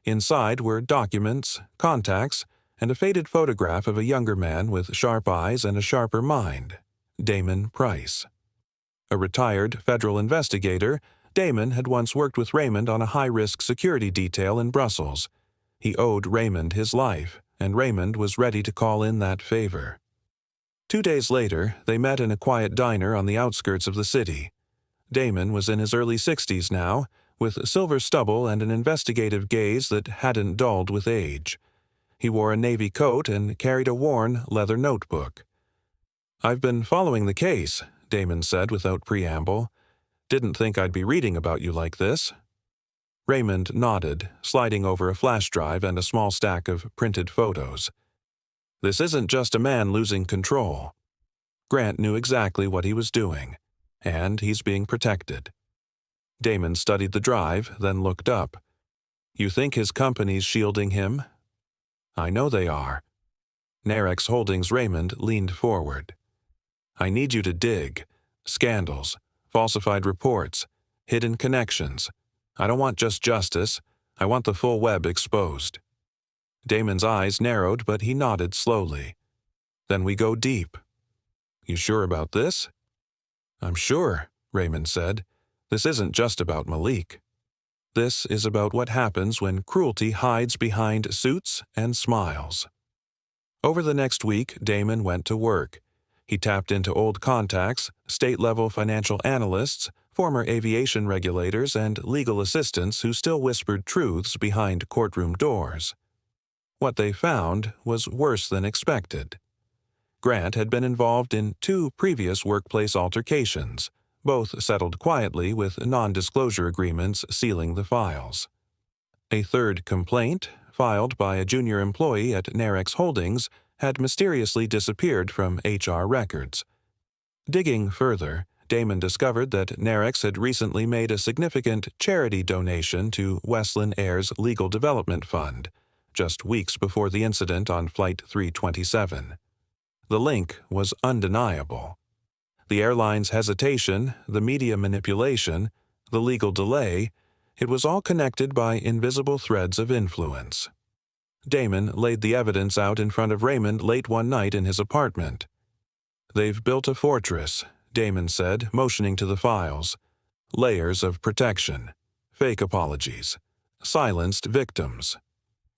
S1: Inside were documents, contacts, and a faded photograph of a younger man with sharp eyes and a sharper mind, Damon Price. A retired federal investigator, Damon had once worked with Raymond on a high-risk security detail in Brussels. He owed Raymond his life, and Raymond was ready to call in that favor. 2 days later, they met in a quiet diner on the outskirts of the city. Damon was in his early 60s now, with silver stubble and an investigative gaze that hadn't dulled with age. He wore a navy coat and carried a worn leather notebook. "I've been following the case," Damon said without preamble. "Didn't think I'd be reading about you like this." Raymond nodded, sliding over a flash drive and a small stack of printed photos. "This isn't just a man losing control. Grant knew exactly what he was doing, and he's being protected." Damon studied the drive, then looked up. "You think his company's shielding him?" "I know they are." Narex Holdings Raymond leaned forward. "I need you to dig. Scandals, falsified reports, hidden connections. I don't want just justice. I want the full web exposed." Damon's eyes narrowed, but he nodded slowly. "Then we go deep." "You sure about this?" "I'm sure," Raymond said. "This isn't just about Malik. This is about what happens when cruelty hides behind suits and smiles." Over the next week, Damon went to work. He tapped into old contacts, state-level financial analysts, former aviation regulators, and legal assistants who still whispered truths behind courtroom doors. What they found was worse than expected. Grant had been involved in 2 previous workplace altercations, both settled quietly with non-disclosure agreements sealing the files. A third complaint, filed by a junior employee at Narex Holdings, had mysteriously disappeared from HR records. Digging further, Damon discovered that Nerex had recently made a significant charity donation to Westland Air's Legal Development Fund, just weeks before the incident on Flight 327. The link was undeniable. The airline's hesitation, the media manipulation, the legal delay, it was all connected by invisible threads of influence. Damon laid the evidence out in front of Raymond late one night in his apartment. "They've built a fortress," Damon said, motioning to the files. "Layers of protection. Fake apologies. Silenced victims."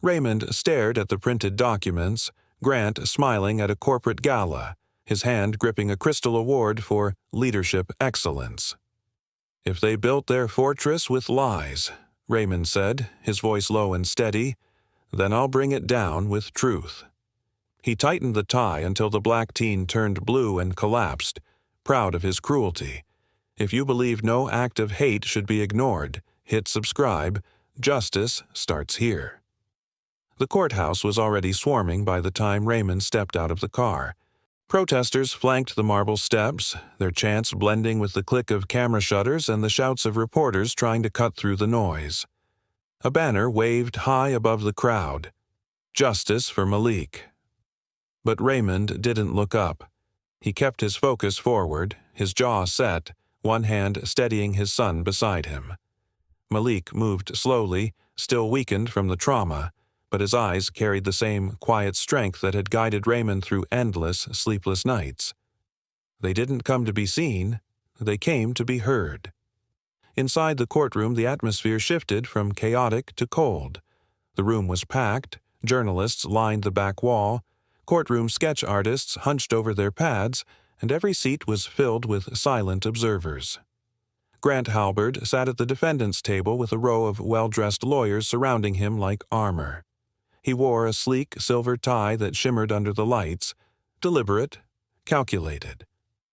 S1: Raymond stared at the printed documents, Grant smiling at a corporate gala, his hand gripping a crystal award for leadership excellence. "If they built their fortress with lies," Raymond said, his voice low and steady, "then I'll bring it down with truth." He tightened the tie until the black teen turned blue and collapsed, proud of his cruelty. If you believe no act of hate should be ignored, hit subscribe. Justice starts here. The courthouse was already swarming by the time Raymond stepped out of the car. Protesters flanked the marble steps, their chants blending with the click of camera shutters and the shouts of reporters trying to cut through the noise. A banner waved high above the crowd. "Justice for Malik." But Raymond didn't look up. He kept his focus forward, his jaw set, one hand steadying his son beside him. Malik moved slowly, still weakened from the trauma, but his eyes carried the same quiet strength that had guided Raymond through endless, sleepless nights. They didn't come to be seen, they came to be heard. Inside the courtroom, the atmosphere shifted from chaotic to cold. The room was packed, journalists lined the back wall, courtroom sketch artists hunched over their pads, and every seat was filled with silent observers. Grant Halberd sat at the defendant's table with a row of well-dressed lawyers surrounding him like armor. He wore a sleek silver tie that shimmered under the lights, deliberate, calculated.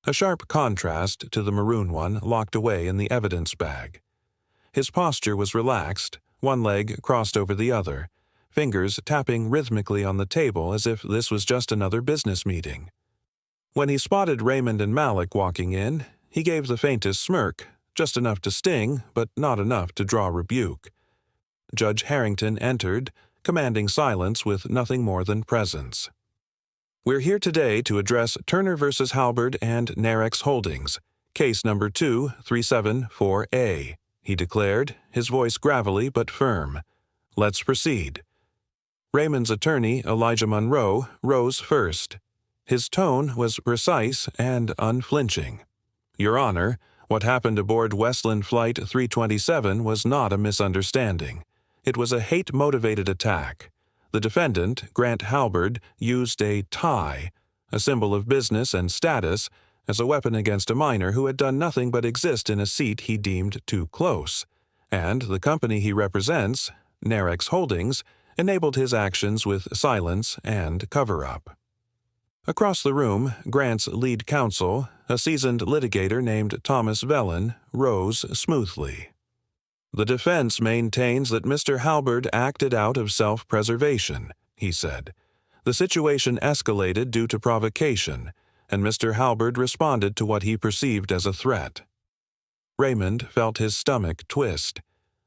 S1: A sharp contrast to the maroon one locked away in the evidence bag. His posture was relaxed, one leg crossed over the other, fingers tapping rhythmically on the table as if this was just another business meeting. When he spotted Raymond and Malik walking in, he gave the faintest smirk, just enough to sting, but not enough to draw rebuke. Judge Harrington entered, commanding silence with nothing more than presence. "We're here today to address Turner v. Halberd and Nerex Holdings, case number 2374A, he declared, his voice gravelly but firm. "Let's proceed." Raymond's attorney, Elijah Monroe, rose first. His tone was precise and unflinching. "Your Honor, what happened aboard Westland Flight 327 was not a misunderstanding. It was a hate-motivated attack. The defendant, Grant Halberd, used a tie, a symbol of business and status, as a weapon against a minor who had done nothing but exist in a seat he deemed too close, and the company he represents, Nerex Holdings, enabled his actions with silence and cover-up." Across the room, Grant's lead counsel, a seasoned litigator named Thomas Vellon, rose smoothly. "The defense maintains that Mr. Halberd acted out of self-preservation," he said. "The situation escalated due to provocation, and Mr. Halberd responded to what he perceived as a threat." Raymond felt his stomach twist.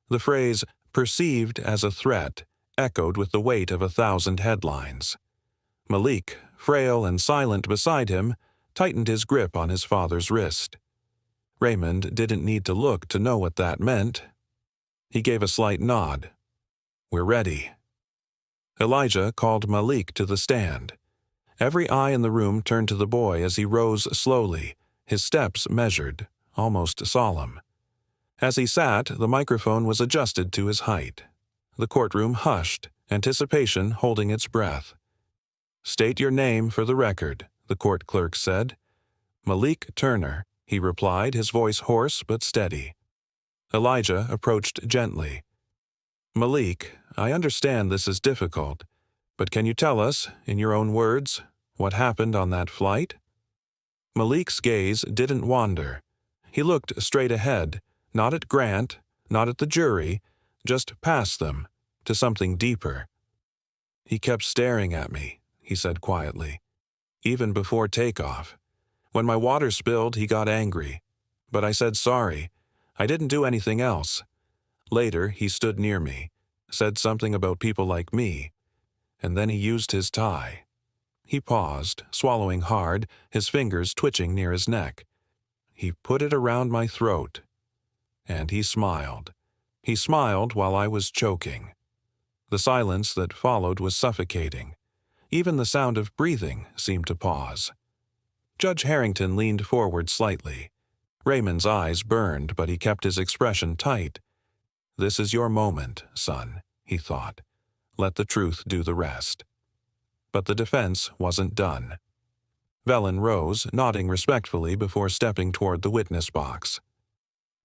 S1: The phrase, "perceived as a threat," echoed with the weight of 1,000 headlines. Malik, frail and silent beside him, tightened his grip on his father's wrist. Raymond didn't need to look to know what that meant. He gave a slight nod. "We're ready." Elijah called Malik to the stand. Every eye in the room turned to the boy as he rose slowly, his steps measured, almost solemn. As he sat, the microphone was adjusted to his height. The courtroom hushed, anticipation holding its breath. "State your name for the record," the court clerk said. "Malik Turner," he replied, his voice hoarse but steady. Elijah approached gently. "Malik, I understand this is difficult, but can you tell us, in your own words, what happened on that flight?" Malik's gaze didn't wander. He looked straight ahead, not at Grant, not at the jury, just past them, to something deeper. "He kept staring at me," he said quietly, "even before takeoff. When my water spilled, he got angry. But I said sorry. I didn't do anything else. Later, he stood near me, said something about people like me, and then he used his tie. He paused, swallowing hard, his fingers twitching near his neck. He put it around my throat, and he smiled. He smiled while I was choking. The silence that followed was suffocating. Even the sound of breathing seemed to pause. Judge Harrington leaned forward slightly. Raymond's eyes burned, but he kept his expression tight. "This is your moment, son," he thought. "Let the truth do the rest." But the defense wasn't done. Velen rose, nodding respectfully before stepping toward the witness box.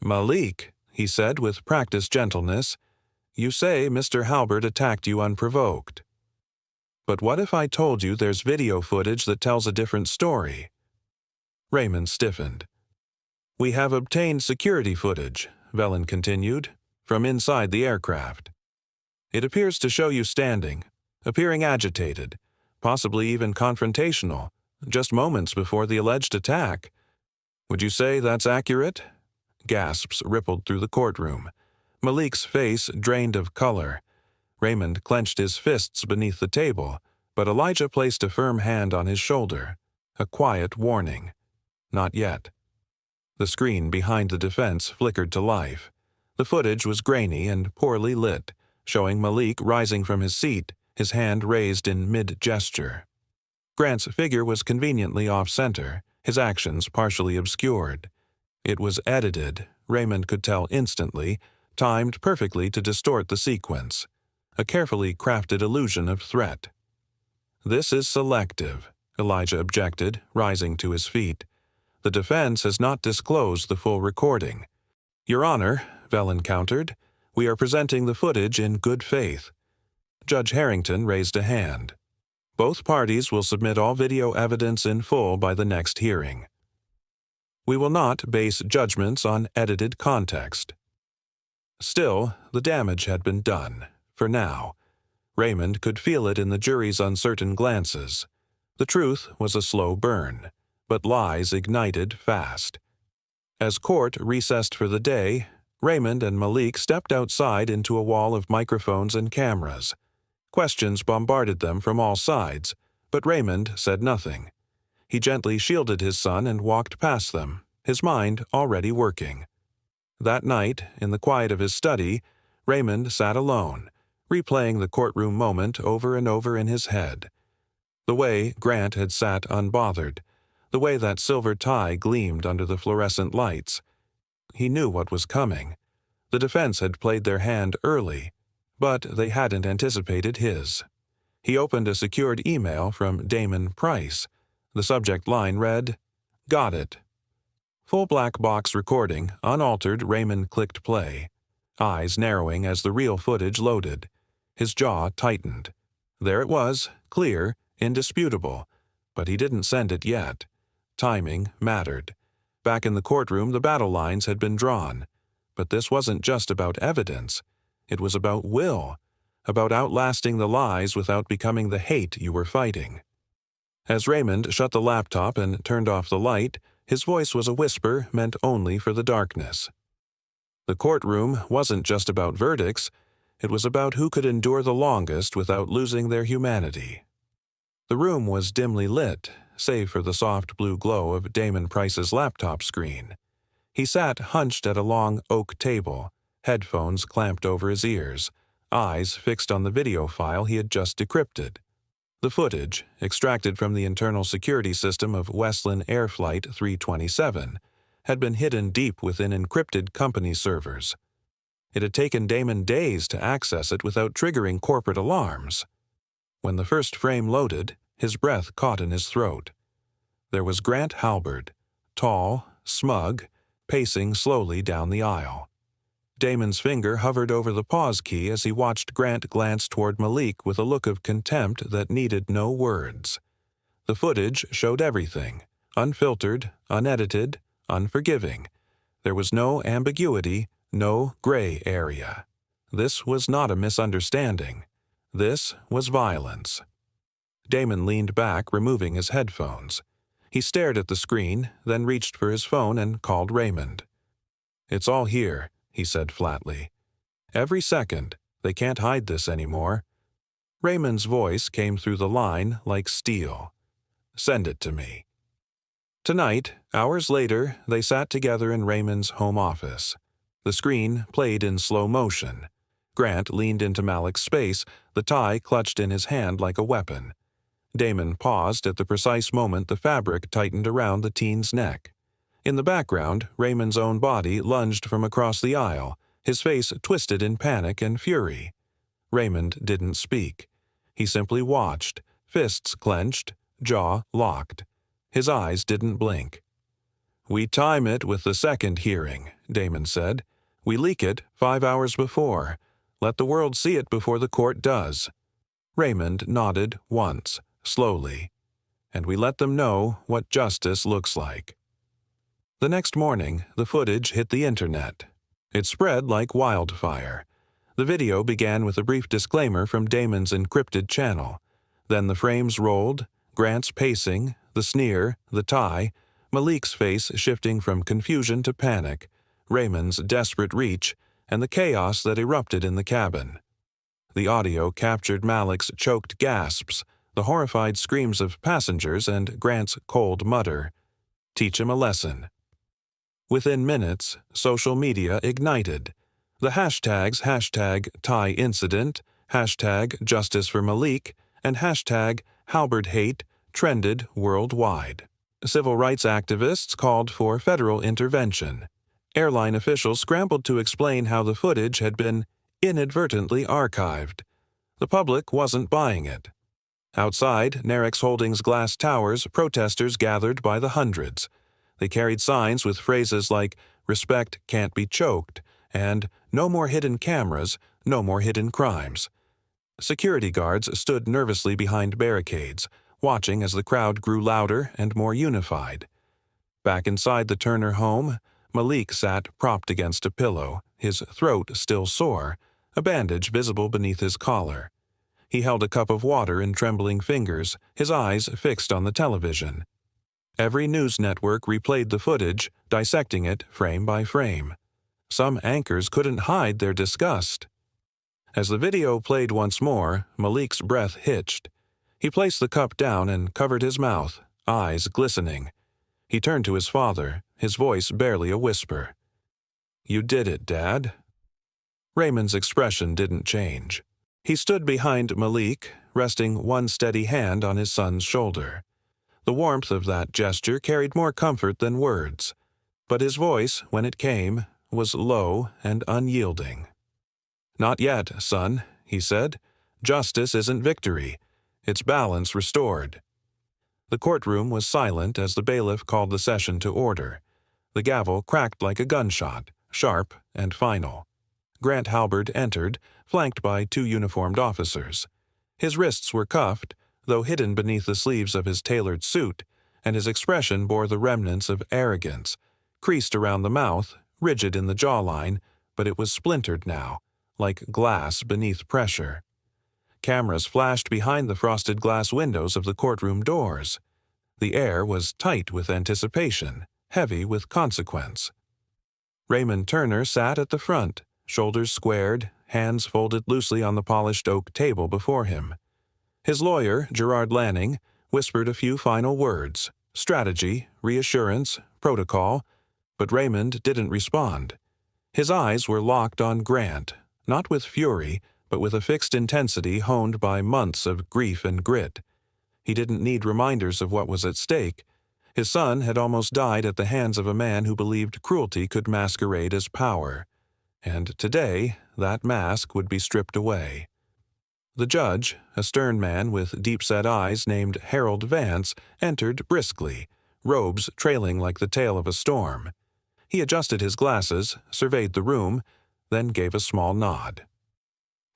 S1: "Malik," he said with practiced gentleness, "you say Mr. Halbert attacked you unprovoked. But what if I told you there's video footage that tells a different story?" Raymond stiffened. "We have obtained security footage," Velen continued, "from inside the aircraft. It appears to show you standing, appearing agitated, possibly even confrontational, just moments before the alleged attack. Would you say that's accurate?" Gasps rippled through the courtroom. Malik's face drained of color. Raymond clenched his fists beneath the table, but Elijah placed a firm hand on his shoulder, a quiet warning. Not yet. The screen behind the defense flickered to life. The footage was grainy and poorly lit, showing Malik rising from his seat, his hand raised in mid-gesture. Grant's figure was conveniently off-center, his actions partially obscured. It was edited, Raymond could tell instantly, timed perfectly to distort the sequence, a carefully crafted illusion of threat. "This is selective," Elijah objected, rising to his feet. "The defense has not disclosed the full recording." "Your Honor," Velen countered, "we are presenting the footage in good faith." Judge Harrington raised a hand. "Both parties will submit all video evidence in full by the next hearing. We will not base judgments on edited context." Still, the damage had been done, for now. Raymond could feel it in the jury's uncertain glances. The truth was a slow burn, but lies ignited fast. As court recessed for the day, Raymond and Malik stepped outside into a wall of microphones and cameras. Questions bombarded them from all sides, but Raymond said nothing. He gently shielded his son and walked past them, his mind already working. That night, in the quiet of his study, Raymond sat alone, replaying the courtroom moment over and over in his head. The way Grant had sat unbothered, the way that silver tie gleamed under the fluorescent lights. He knew what was coming. The defense had played their hand early, but they hadn't anticipated his. He opened a secured email from Damon Price. The subject line read, "Got it." Full black box recording, unaltered. Raymond clicked play, eyes narrowing as the real footage loaded. His jaw tightened. There it was, clear, indisputable, but he didn't send it yet. Timing mattered. Back in the courtroom, the battle lines had been drawn. But this wasn't just about evidence. It was about will, about outlasting the lies without becoming the hate you were fighting. As Raymond shut the laptop and turned off the light, his voice was a whisper meant only for the darkness. The courtroom wasn't just about verdicts. It was about who could endure the longest without losing their humanity. The room was dimly lit, save for the soft blue glow of Damon Price's laptop screen. He sat hunched at a long oak table, headphones clamped over his ears, eyes fixed on the video file he had just decrypted. The footage, extracted from the internal security system of Westland Air Flight 327, had been hidden deep within encrypted company servers. It had taken Damon days to access it without triggering corporate alarms. When the first frame loaded, his breath caught in his throat. There was Grant Halbert, tall, smug, pacing slowly down the aisle. Damon's finger hovered over the pause key as he watched Grant glance toward Malik with a look of contempt that needed no words. The footage showed everything, unfiltered, unedited, unforgiving. There was no ambiguity, no gray area. This was not a misunderstanding. This was violence. Damon leaned back, removing his headphones. He stared at the screen, then reached for his phone and called Raymond. "It's all here," he said flatly. "Every second. They can't hide this anymore." Raymond's voice came through the line like steel. "Send it to me." Tonight, hours later, they sat together in Raymond's home office. The screen played in slow motion. Grant leaned into Malik's space, the tie clutched in his hand like a weapon. Damon paused at the precise moment the fabric tightened around the teen's neck. In the background, Raymond's own body lunged from across the aisle, his face twisted in panic and fury. Raymond didn't speak. He simply watched, fists clenched, jaw locked. His eyes didn't blink. "We time it with the second hearing," Damon said. "We leak it 5 hours before. Let the world see it before the court does." Raymond nodded once, slowly. "And we let them know what justice looks like." The next morning, the footage hit the internet. It spread like wildfire. The video began with a brief disclaimer from Damon's encrypted channel. Then the frames rolled, Grant's pacing, the sneer, the tie, Malik's face shifting from confusion to panic, Raymond's desperate reach, and the chaos that erupted in the cabin. The audio captured Malik's choked gasps, the horrified screams of passengers, and Grant's cold mutter, "Teach him a lesson." Within minutes, social media ignited. The hashtags #TieIncident, #JusticeForMalik, and #HalberdHate trended worldwide. Civil rights activists called for federal intervention. Airline officials scrambled to explain how the footage had been inadvertently archived. The public wasn't buying it. Outside Narex Holdings' glass towers, protesters gathered by the hundreds. They carried signs with phrases like, "Respect can't be choked," and "No more hidden cameras, no more hidden crimes." Security guards stood nervously behind barricades, watching as the crowd grew louder and more unified. Back inside the Turner home, Malik sat propped against a pillow, his throat still sore, a bandage visible beneath his collar. He held a cup of water in trembling fingers, his eyes fixed on the television. Every news network replayed the footage, dissecting it frame by frame. Some anchors couldn't hide their disgust. As the video played once more, Malik's breath hitched. He placed the cup down and covered his mouth, eyes glistening. He turned to his father, his voice barely a whisper. "You did it, Dad." Raymond's expression didn't change. He stood behind Malik, resting one steady hand on his son's shoulder. The warmth of that gesture carried more comfort than words, but his voice, when it came, was low and unyielding. "Not yet, son," he said. "Justice isn't victory. It's balance restored." The courtroom was silent as the bailiff called the session to order. The gavel cracked like a gunshot, sharp and final. Grant Halberd entered, flanked by 2 uniformed officers. His wrists were cuffed, though hidden beneath the sleeves of his tailored suit, and his expression bore the remnants of arrogance, creased around the mouth, rigid in the jawline, but it was splintered now, like glass beneath pressure. Cameras flashed behind the frosted glass windows of the courtroom doors. The air was tight with anticipation, heavy with consequence. Raymond Turner sat at the front, shoulders squared, hands folded loosely on the polished oak table before him. His lawyer, Gerard Lanning, whispered a few final words, strategy, reassurance, protocol, but Raymond didn't respond. His eyes were locked on Grant, not with fury, but with a fixed intensity honed by months of grief and grit. He didn't need reminders of what was at stake. His son had almost died at the hands of a man who believed cruelty could masquerade as power. And today, that mask would be stripped away. The judge, a stern man with deep-set eyes named Harold Vance, entered briskly, robes trailing like the tail of a storm. He adjusted his glasses, surveyed the room, then gave a small nod.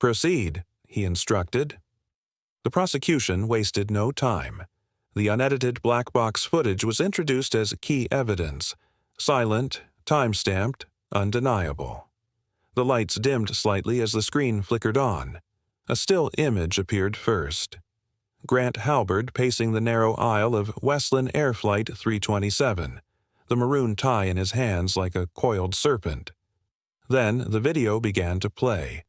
S1: "Proceed," he instructed. The prosecution wasted no time. The unedited black box footage was introduced as key evidence, silent, time-stamped, undeniable. The lights dimmed slightly as the screen flickered on. A still image appeared first. Grant Halberd pacing the narrow aisle of Westland Air Flight 327, the maroon tie in his hands like a coiled serpent. Then the video began to play.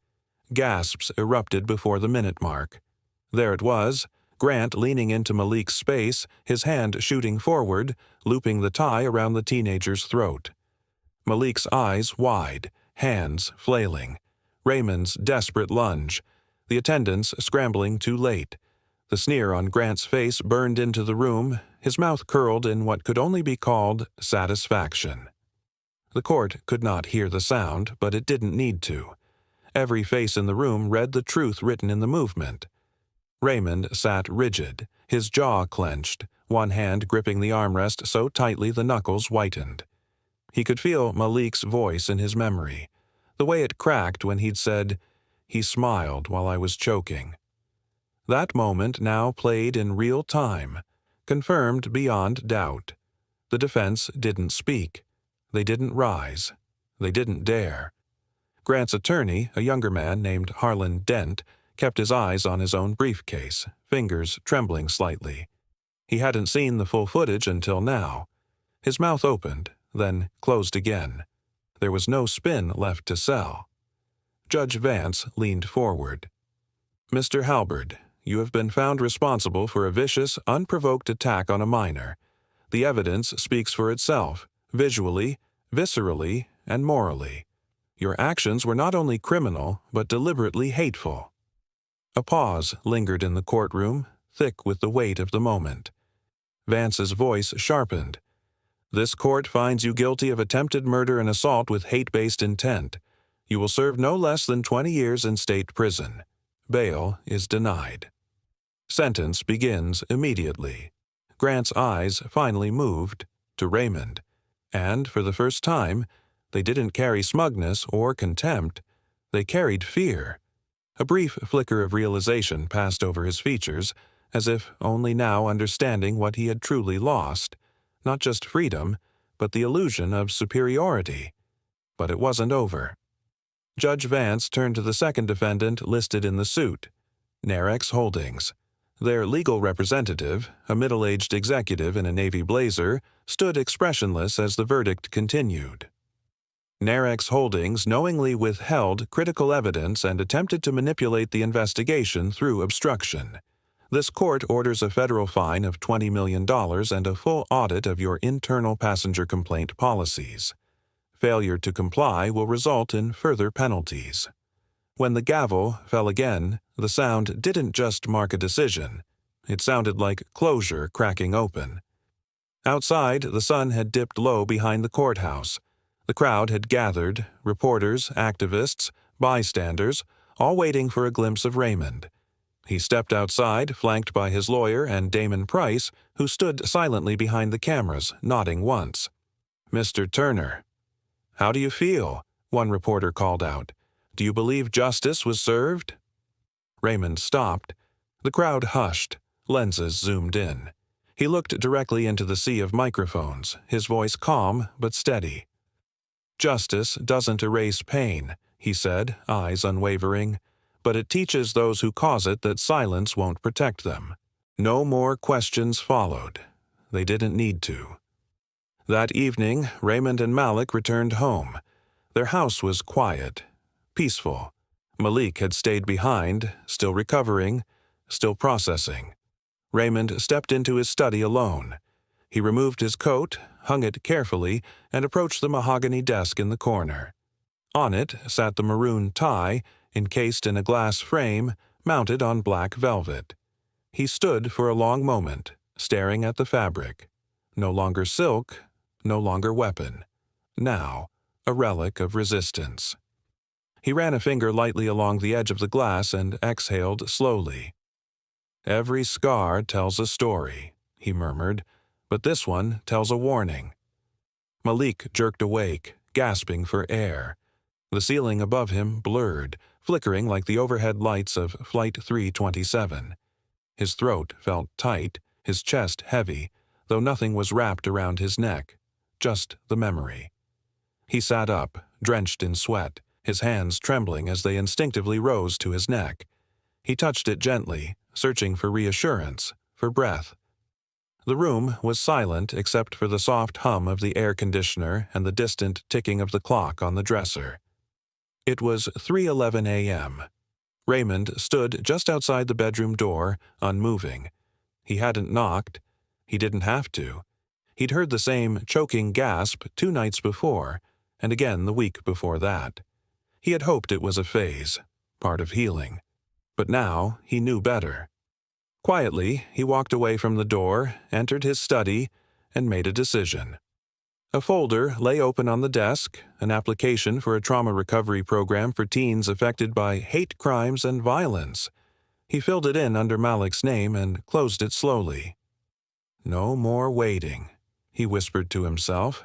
S1: Gasps erupted before the minute mark. There it was, Grant leaning into Malik's space, his hand shooting forward, looping the tie around the teenager's throat. Malik's eyes wide, hands flailing. Raymond's desperate lunge. The attendants scrambling too late. The sneer on Grant's face burned into the room, his mouth curled in what could only be called satisfaction. The court could not hear the sound, but it didn't need to. Every face in the room read the truth written in the movement. Raymond sat rigid, his jaw clenched, one hand gripping the armrest so tightly the knuckles whitened. He could feel Malik's voice in his memory, the way it cracked when he'd said, "He smiled while I was choking." That moment now played in real time, confirmed beyond doubt. The defense didn't speak. They didn't rise. They didn't dare. Grant's attorney, a younger man named Harlan Dent, kept his eyes on his own briefcase, fingers trembling slightly. He hadn't seen the full footage until now. His mouth opened, then closed again. There was no spin left to sell. Judge Vance leaned forward. "Mr. Halberd, you have been found responsible for a vicious, unprovoked attack on a minor. The evidence speaks for itself, visually, viscerally, and morally. Your actions were not only criminal, but deliberately hateful." A pause lingered in the courtroom, thick with the weight of the moment. Vance's voice sharpened. "This court finds you guilty of attempted murder and assault with hate-based intent. You will serve no less than 20 years in state prison. Bail is denied." Sentence begins immediately. Grant's eyes finally moved to Raymond, and for the first time, they didn't carry smugness or contempt. They carried fear. A brief flicker of realization passed over his features, as if only now understanding what he had truly lost. Not just freedom, but the illusion of superiority. But it wasn't over. Judge Vance turned to the second defendant listed in the suit, Narex Holdings. Their legal representative, a middle-aged executive in a navy blazer, stood expressionless as the verdict continued. Narex Holdings knowingly withheld critical evidence and attempted to manipulate the investigation through obstruction. This court orders a federal fine of $20 million and a full audit of your internal passenger complaint policies. Failure to comply will result in further penalties. When the gavel fell again, the sound didn't just mark a decision. It sounded like closure cracking open. Outside, the sun had dipped low behind the courthouse. The crowd had gathered, reporters, activists, bystanders, all waiting for a glimpse of Raymond. He stepped outside, flanked by his lawyer and Damon Price, who stood silently behind the cameras, nodding once. "Mr. Turner." "How do you feel?" one reporter called out. "Do you believe justice was served?" Raymond stopped. The crowd hushed. Lenses zoomed in. He looked directly into the sea of microphones, his voice calm but steady. "Justice doesn't erase pain," he said, eyes unwavering, "but it teaches those who cause it that silence won't protect them." No more questions followed. They didn't need to. That evening, Raymond and Malik returned home. Their house was quiet, peaceful. Malik had stayed behind, still recovering, still processing. Raymond stepped into his study alone. He removed his coat, hung it carefully, and approached the mahogany desk in the corner. On it sat the maroon tie, encased in a glass frame, mounted on black velvet. He stood for a long moment, staring at the fabric. No longer silk, no longer weapon. Now, a relic of resistance. He ran a finger lightly along the edge of the glass and exhaled slowly. "Every scar tells a story," he murmured, "but this one tells a warning." Malik jerked awake, gasping for air. The ceiling above him blurred, flickering like the overhead lights of Flight 327. His throat felt tight, his chest heavy, though nothing was wrapped around his neck, just the memory. He sat up, drenched in sweat, his hands trembling as they instinctively rose to his neck. He touched it gently, searching for reassurance, for breath. The room was silent except for the soft hum of the air conditioner and the distant ticking of the clock on the dresser. It was 3:11 a.m. Raymond stood just outside the bedroom door, unmoving. He hadn't knocked. He didn't have to. He'd heard the same choking gasp 2 nights before, and again the week before that. He had hoped it was a phase, part of healing. But now he knew better. Quietly, he walked away from the door, entered his study, and made a decision. A folder lay open on the desk, an application for a trauma recovery program for teens affected by hate crimes and violence. He filled it in under Malik's name and closed it slowly. No more waiting, he whispered to himself.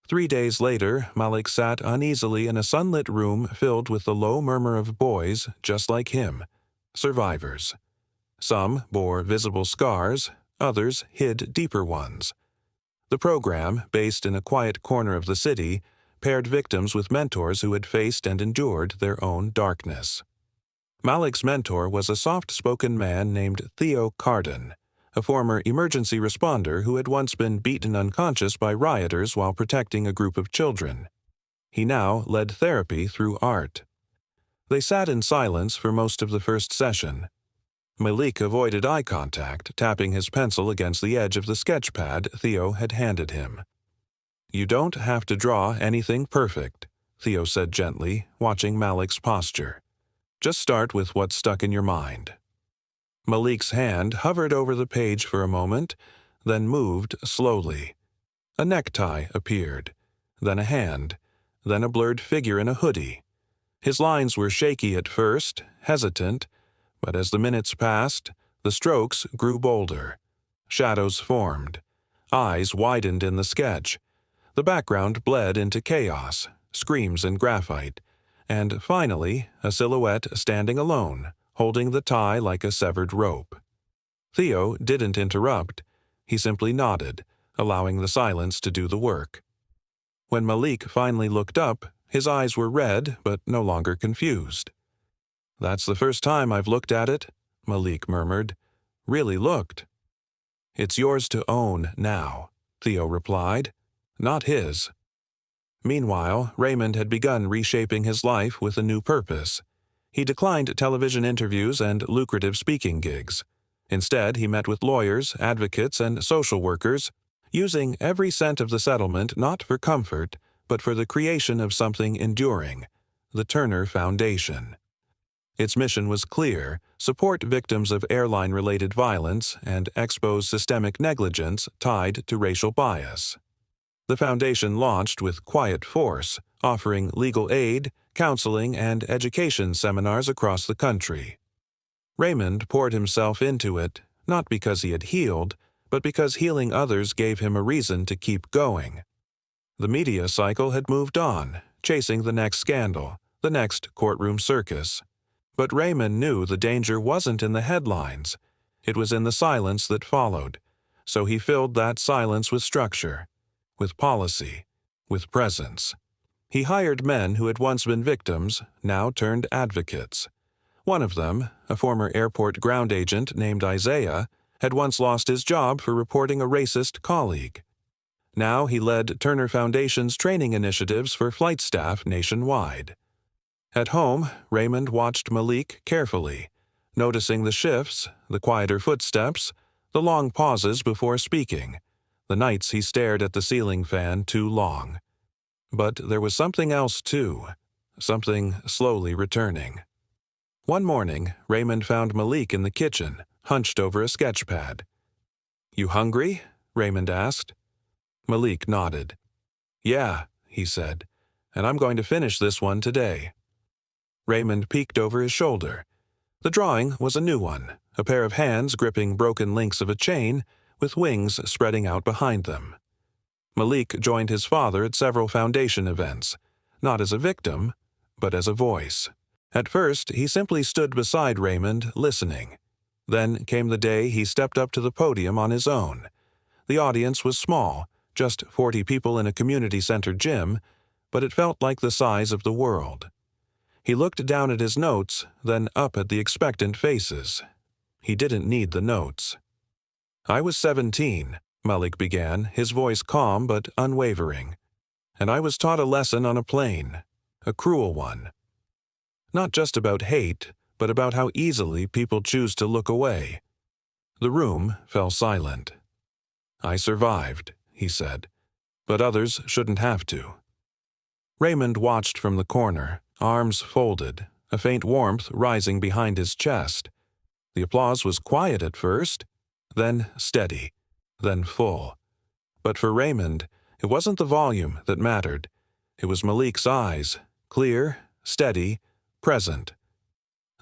S1: 3 days later, Malik sat uneasily in a sunlit room filled with the low murmur of boys just like him, survivors. Some bore visible scars, others hid deeper ones. The program, based in a quiet corner of the city, paired victims with mentors who had faced and endured their own darkness. Malik's mentor was a soft-spoken man named Theo Carden, a former emergency responder who had once been beaten unconscious by rioters while protecting a group of children. He now led therapy through art. They sat in silence for most of the first session. Malik avoided eye contact, tapping his pencil against the edge of the sketch pad Theo had handed him. "You don't have to draw anything perfect," Theo said gently, watching Malik's posture. "Just start with what's stuck in your mind." Malik's hand hovered over the page for a moment, then moved slowly. A necktie appeared, then a hand, then a blurred figure in a hoodie. His lines were shaky at first, hesitant, but as the minutes passed, the strokes grew bolder. Shadows formed. Eyes widened in the sketch. The background bled into chaos, screams and graphite, and finally, a silhouette standing alone, holding the tie like a severed rope. Theo didn't interrupt. He simply nodded, allowing the silence to do the work. When Malik finally looked up, his eyes were red but no longer confused. "That's the first time I've looked at it," Malik murmured. "Really looked." "It's yours to own now," Theo replied. "Not his." Meanwhile, Raymond had begun reshaping his life with a new purpose. He declined television interviews and lucrative speaking gigs. Instead, he met with lawyers, advocates, and social workers, using every cent of the settlement not for comfort, but for the creation of something enduring, the Turner Foundation. Its mission was clear: support victims of airline-related violence and expose systemic negligence tied to racial bias. The foundation launched with quiet force, offering legal aid, counseling, and education seminars across the country. Raymond poured himself into it, not because he had healed, but because healing others gave him a reason to keep going. The media cycle had moved on, chasing the next scandal, the next courtroom circus. But Raymond knew the danger wasn't in the headlines. It was in the silence that followed. So he filled that silence with structure, with policy, with presence. He hired men who had once been victims, now turned advocates. One of them, a former airport ground agent named Isaiah, had once lost his job for reporting a racist colleague. Now he led Turner Foundation's training initiatives for flight staff nationwide. At home, Raymond watched Malik carefully, noticing the shifts, the quieter footsteps, the long pauses before speaking, the nights he stared at the ceiling fan too long. But there was something else too, something slowly returning. One morning, Raymond found Malik in the kitchen, hunched over a sketch pad. "You hungry?" Raymond asked. Malik nodded. "Yeah," he said, "and I'm going to finish this one today." Raymond peeked over his shoulder. The drawing was a new one, a pair of hands gripping broken links of a chain, with wings spreading out behind them. Malik joined his father at several foundation events, not as a victim, but as a voice. At first, he simply stood beside Raymond, listening. Then came the day he stepped up to the podium on his own. The audience was small, just 40 people in a community center gym, but it felt like the size of the world. He looked down at his notes, then up at the expectant faces. He didn't need the notes. "I was 17, Malik began, his voice calm but unwavering. "And I was taught a lesson on a plane, a cruel one. Not just about hate, but about how easily people choose to look away." The room fell silent. "I survived," he said, "but others shouldn't have to." Raymond watched from the corner, arms folded, a faint warmth rising behind his chest. The applause was quiet at first, then steady, then full. But for Raymond, it wasn't the volume that mattered. It was Malik's eyes, clear, steady, present.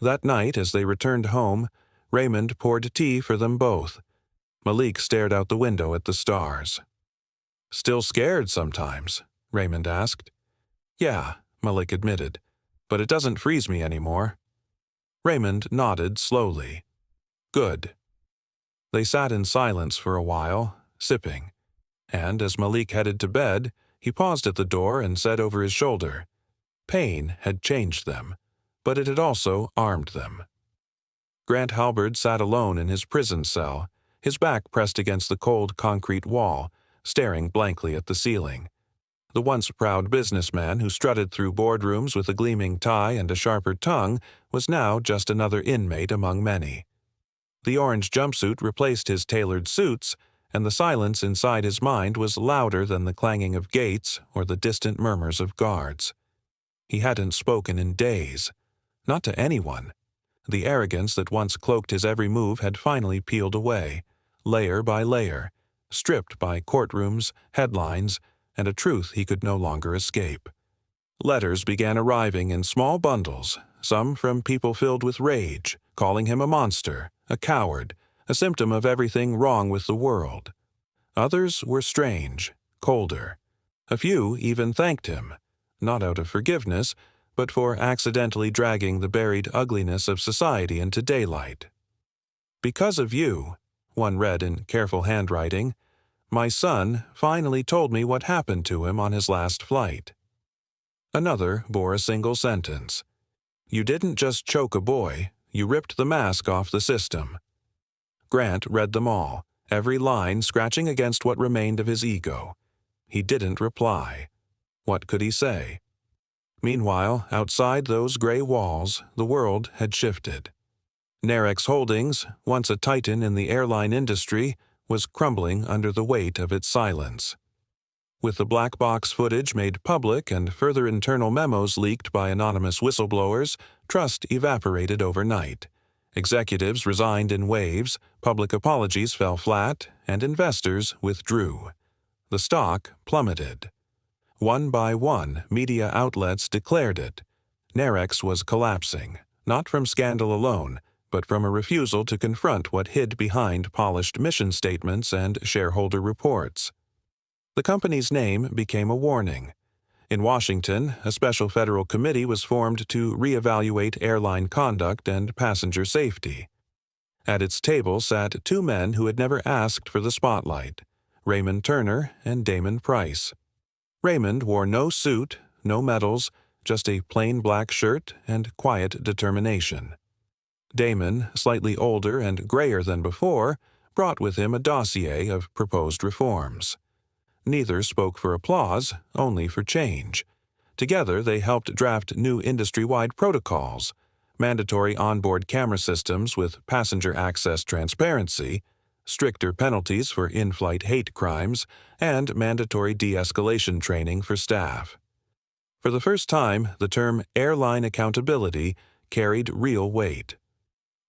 S1: That night, as they returned home, Raymond poured tea for them both. Malik stared out the window at the stars. "Still scared sometimes?" Raymond asked. "Yeah," Malik admitted, "but it doesn't freeze me anymore." Raymond nodded slowly. "Good." They sat in silence for a while, sipping, and as Malik headed to bed, he paused at the door and said over his shoulder, "Pain had changed them, but it had also armed them." Grant Halberd sat alone in his prison cell, his back pressed against the cold concrete wall, staring blankly at the ceiling. The once proud businessman who strutted through boardrooms with a gleaming tie and a sharper tongue was now just another inmate among many. The orange jumpsuit replaced his tailored suits, and the silence inside his mind was louder than the clanging of gates or the distant murmurs of guards. He hadn't spoken in days. Not to anyone. The arrogance that once cloaked his every move had finally peeled away, layer by layer, stripped by courtrooms, headlines, and a truth he could no longer escape. Letters began arriving in small bundles, some from people filled with rage, calling him a monster, a coward, a symptom of everything wrong with the world. Others were strange, colder. A few even thanked him, not out of forgiveness, but for accidentally dragging the buried ugliness of society into daylight. "Because of you," one read in careful handwriting, "my son finally told me what happened to him on his last flight." Another bore a single sentence. "You didn't just choke a boy, you ripped the mask off the system." Grant read them all, every line scratching against what remained of his ego. He didn't reply. What could he say? Meanwhile, outside those gray walls, the world had shifted. Narex Holdings, once a titan in the airline industry, was crumbling under the weight of its silence. With the black box footage made public and further internal memos leaked by anonymous whistleblowers, trust evaporated overnight. Executives resigned in waves, public apologies fell flat, and investors withdrew. The stock plummeted. One by one, media outlets declared it. Narex was collapsing, not from scandal alone, but from a refusal to confront what hid behind polished mission statements and shareholder reports. The company's name became a warning. In Washington, a special federal committee was formed to reevaluate airline conduct and passenger safety. At its table sat two men who had never asked for the spotlight, Raymond Turner and Damon Price. Raymond wore no suit, no medals, just a plain black shirt and quiet determination. Damon, slightly older and grayer than before, brought with him a dossier of proposed reforms. Neither spoke for applause, only for change. Together, they helped draft new industry-wide protocols, mandatory onboard camera systems with passenger access transparency, stricter penalties for in-flight hate crimes, and mandatory de-escalation training for staff. For the first time, the term airline accountability carried real weight.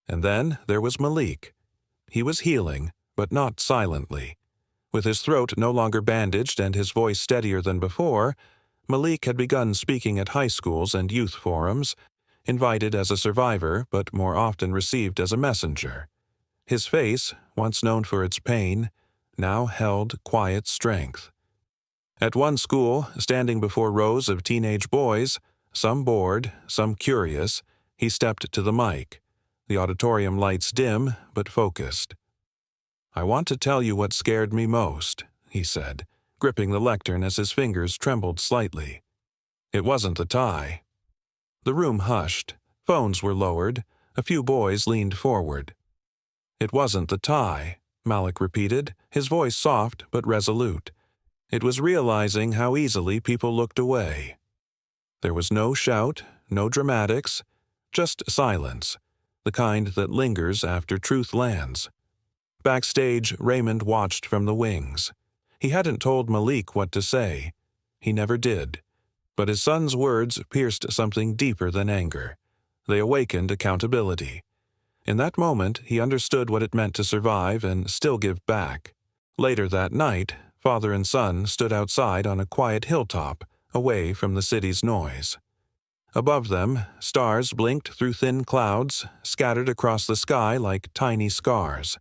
S1: And then there was Malik. He was healing, but not silently. With his throat no longer bandaged and his voice steadier than before, Malik had begun speaking at high schools and youth forums, invited as a survivor but more often received as a messenger. His face, once known for its pain, now held quiet strength. At one school, standing before rows of teenage boys, some bored, some curious, he stepped to the mic. The auditorium lights dim but focused. "I want to tell you what scared me most," he said, gripping the lectern as his fingers trembled slightly. "It wasn't the tie." The room hushed. Phones were lowered. A few boys leaned forward. "It wasn't the tie," Malik repeated, his voice soft but resolute. It was realizing how easily people looked away. There was no shout, no dramatics, just silence, the kind that lingers after truth lands. Backstage, Raymond watched from the wings. He hadn't told Malik what to say. He never did. But his son's words pierced something deeper than anger. They awakened accountability. In that moment, he understood what it meant to survive and still give back. Later that night, father and son stood outside on a quiet hilltop, away from the city's noise. Above them, stars blinked through thin clouds, scattered across the sky like tiny scars.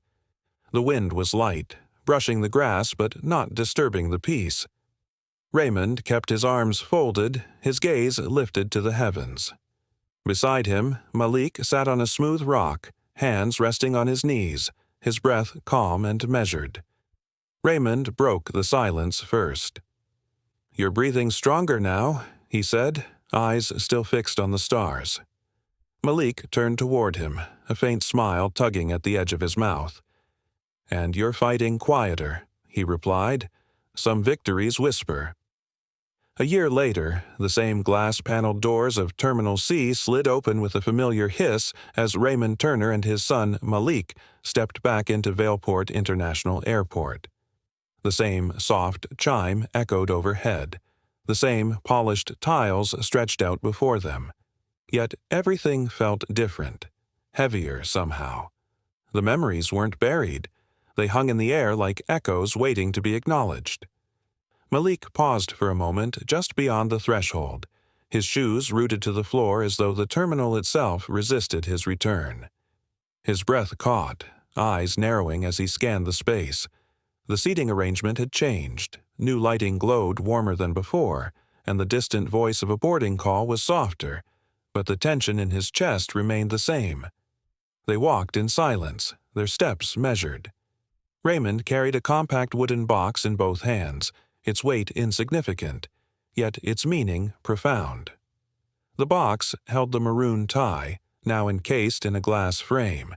S1: The wind was light, brushing the grass but not disturbing the peace. Raymond kept his arms folded, his gaze lifted to the heavens. Beside him, Malik sat on a smooth rock, hands resting on his knees, his breath calm and measured. Raymond broke the silence first. "You're breathing stronger now," he said, eyes still fixed on the stars. Malik turned toward him, a faint smile tugging at the edge of his mouth. "And you're fighting quieter," he replied. "Some victories whisper." A year later, the same glass-paneled doors of Terminal C slid open with a familiar hiss as Raymond Turner and his son, Malik, stepped back into Vailport International Airport. The same soft chime echoed overhead. The same polished tiles stretched out before them. Yet everything felt different, heavier somehow. The memories weren't buried. They hung in the air like echoes waiting to be acknowledged. Malik paused for a moment just beyond the threshold, his shoes rooted to the floor as though the terminal itself resisted his return. His breath caught, eyes narrowing as he scanned the space. The seating arrangement had changed, new lighting glowed warmer than before, and the distant voice of a boarding call was softer, but the tension in his chest remained the same. They walked in silence, their steps measured. Raymond carried a compact wooden box in both hands, its weight insignificant, yet its meaning profound. The box held the maroon tie, now encased in a glass frame.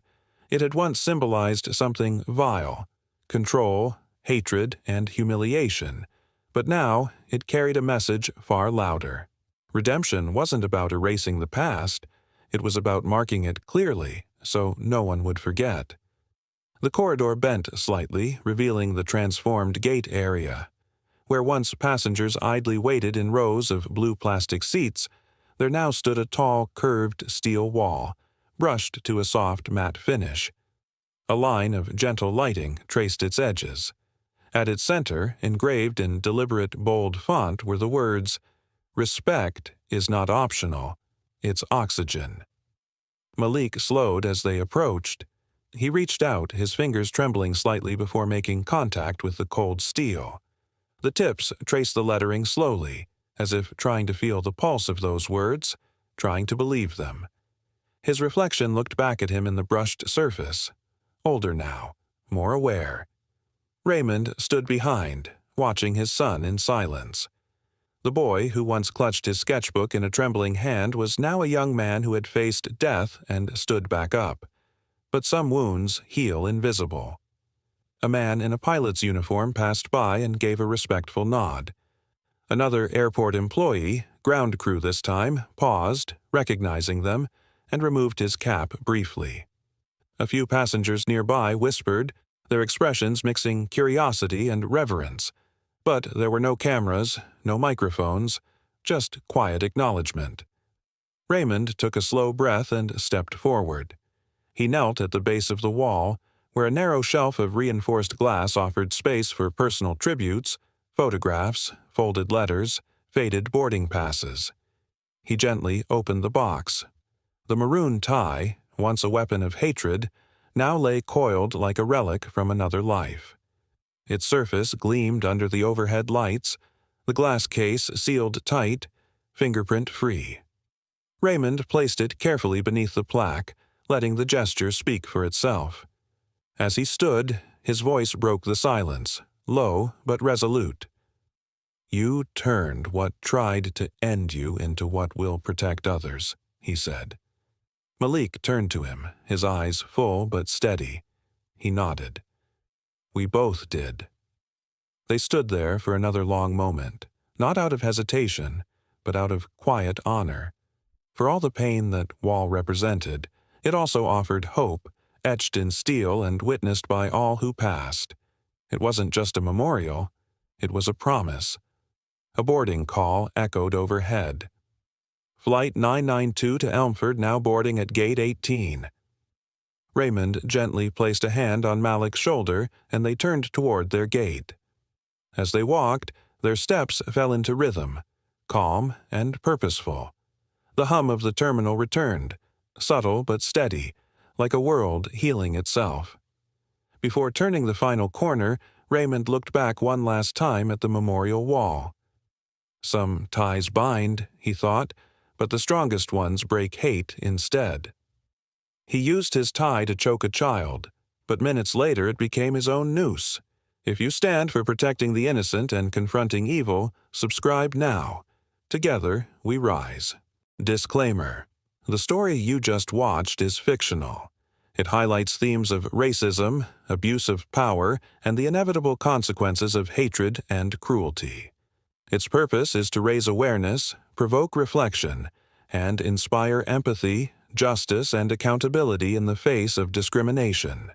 S1: It had once symbolized something vile, control, hatred, and humiliation, but now it carried a message far louder. Redemption wasn't about erasing the past, it was about marking it clearly so no one would forget. The corridor bent slightly, revealing the transformed gate area. Where once passengers idly waited in rows of blue plastic seats, there now stood a tall, curved steel wall, brushed to a soft matte finish. A line of gentle lighting traced its edges. At its center, engraved in deliberate, bold font, were the words, "Respect is not optional, it's oxygen." Malik slowed as they approached. He reached out, his fingers trembling slightly before making contact with the cold steel. The tips traced the lettering slowly, as if trying to feel the pulse of those words, trying to believe them. His reflection looked back at him in the brushed surface. Older now, more aware. Raymond stood behind, watching his son in silence. The boy, who once clutched his sketchbook in a trembling hand, was now a young man who had faced death and stood back up. But some wounds heal invisible. A man in a pilot's uniform passed by and gave a respectful nod. Another airport employee, ground crew this time, paused, recognizing them, and removed his cap briefly. A few passengers nearby whispered, their expressions mixing curiosity and reverence. But there were no cameras, no microphones, just quiet acknowledgement. Raymond took a slow breath and stepped forward. He knelt at the base of the wall, where a narrow shelf of reinforced glass offered space for personal tributes, photographs, folded letters, faded boarding passes. He gently opened the box. The maroon tie, once a weapon of hatred, now lay coiled like a relic from another life. Its surface gleamed under the overhead lights, the glass case sealed tight, fingerprint-free. Raymond placed it carefully beneath the plaque, letting the gesture speak for itself. As he stood, his voice broke the silence, low but resolute. "You turned what tried to end you into what will protect others," he said. Malik turned to him, his eyes full but steady. He nodded. We both did. They stood there for another long moment, not out of hesitation, but out of quiet honor. For all the pain that wall represented, it also offered hope, etched in steel and witnessed by all who passed. It wasn't just a memorial, it was a promise. A boarding call echoed overhead. Flight 992 to Elmford now boarding at Gate 18. Raymond gently placed a hand on Malik's shoulder, and they turned toward their gate. As they walked, their steps fell into rhythm, calm and purposeful. The hum of the terminal returned, subtle but steady, like a world healing itself. Before turning the final corner, Raymond looked back one last time at the memorial wall. Some ties bind, he thought, but the strongest ones break hate instead. He used his tie to choke a child, but minutes later it became his own noose. If you stand for protecting the innocent and confronting evil, subscribe now. Together, we rise. Disclaimer: the story you just watched is fictional. It highlights themes of racism, abuse of power, and the inevitable consequences of hatred and cruelty. Its purpose is to raise awareness, provoke reflection, and inspire empathy, justice, and accountability in the face of discrimination.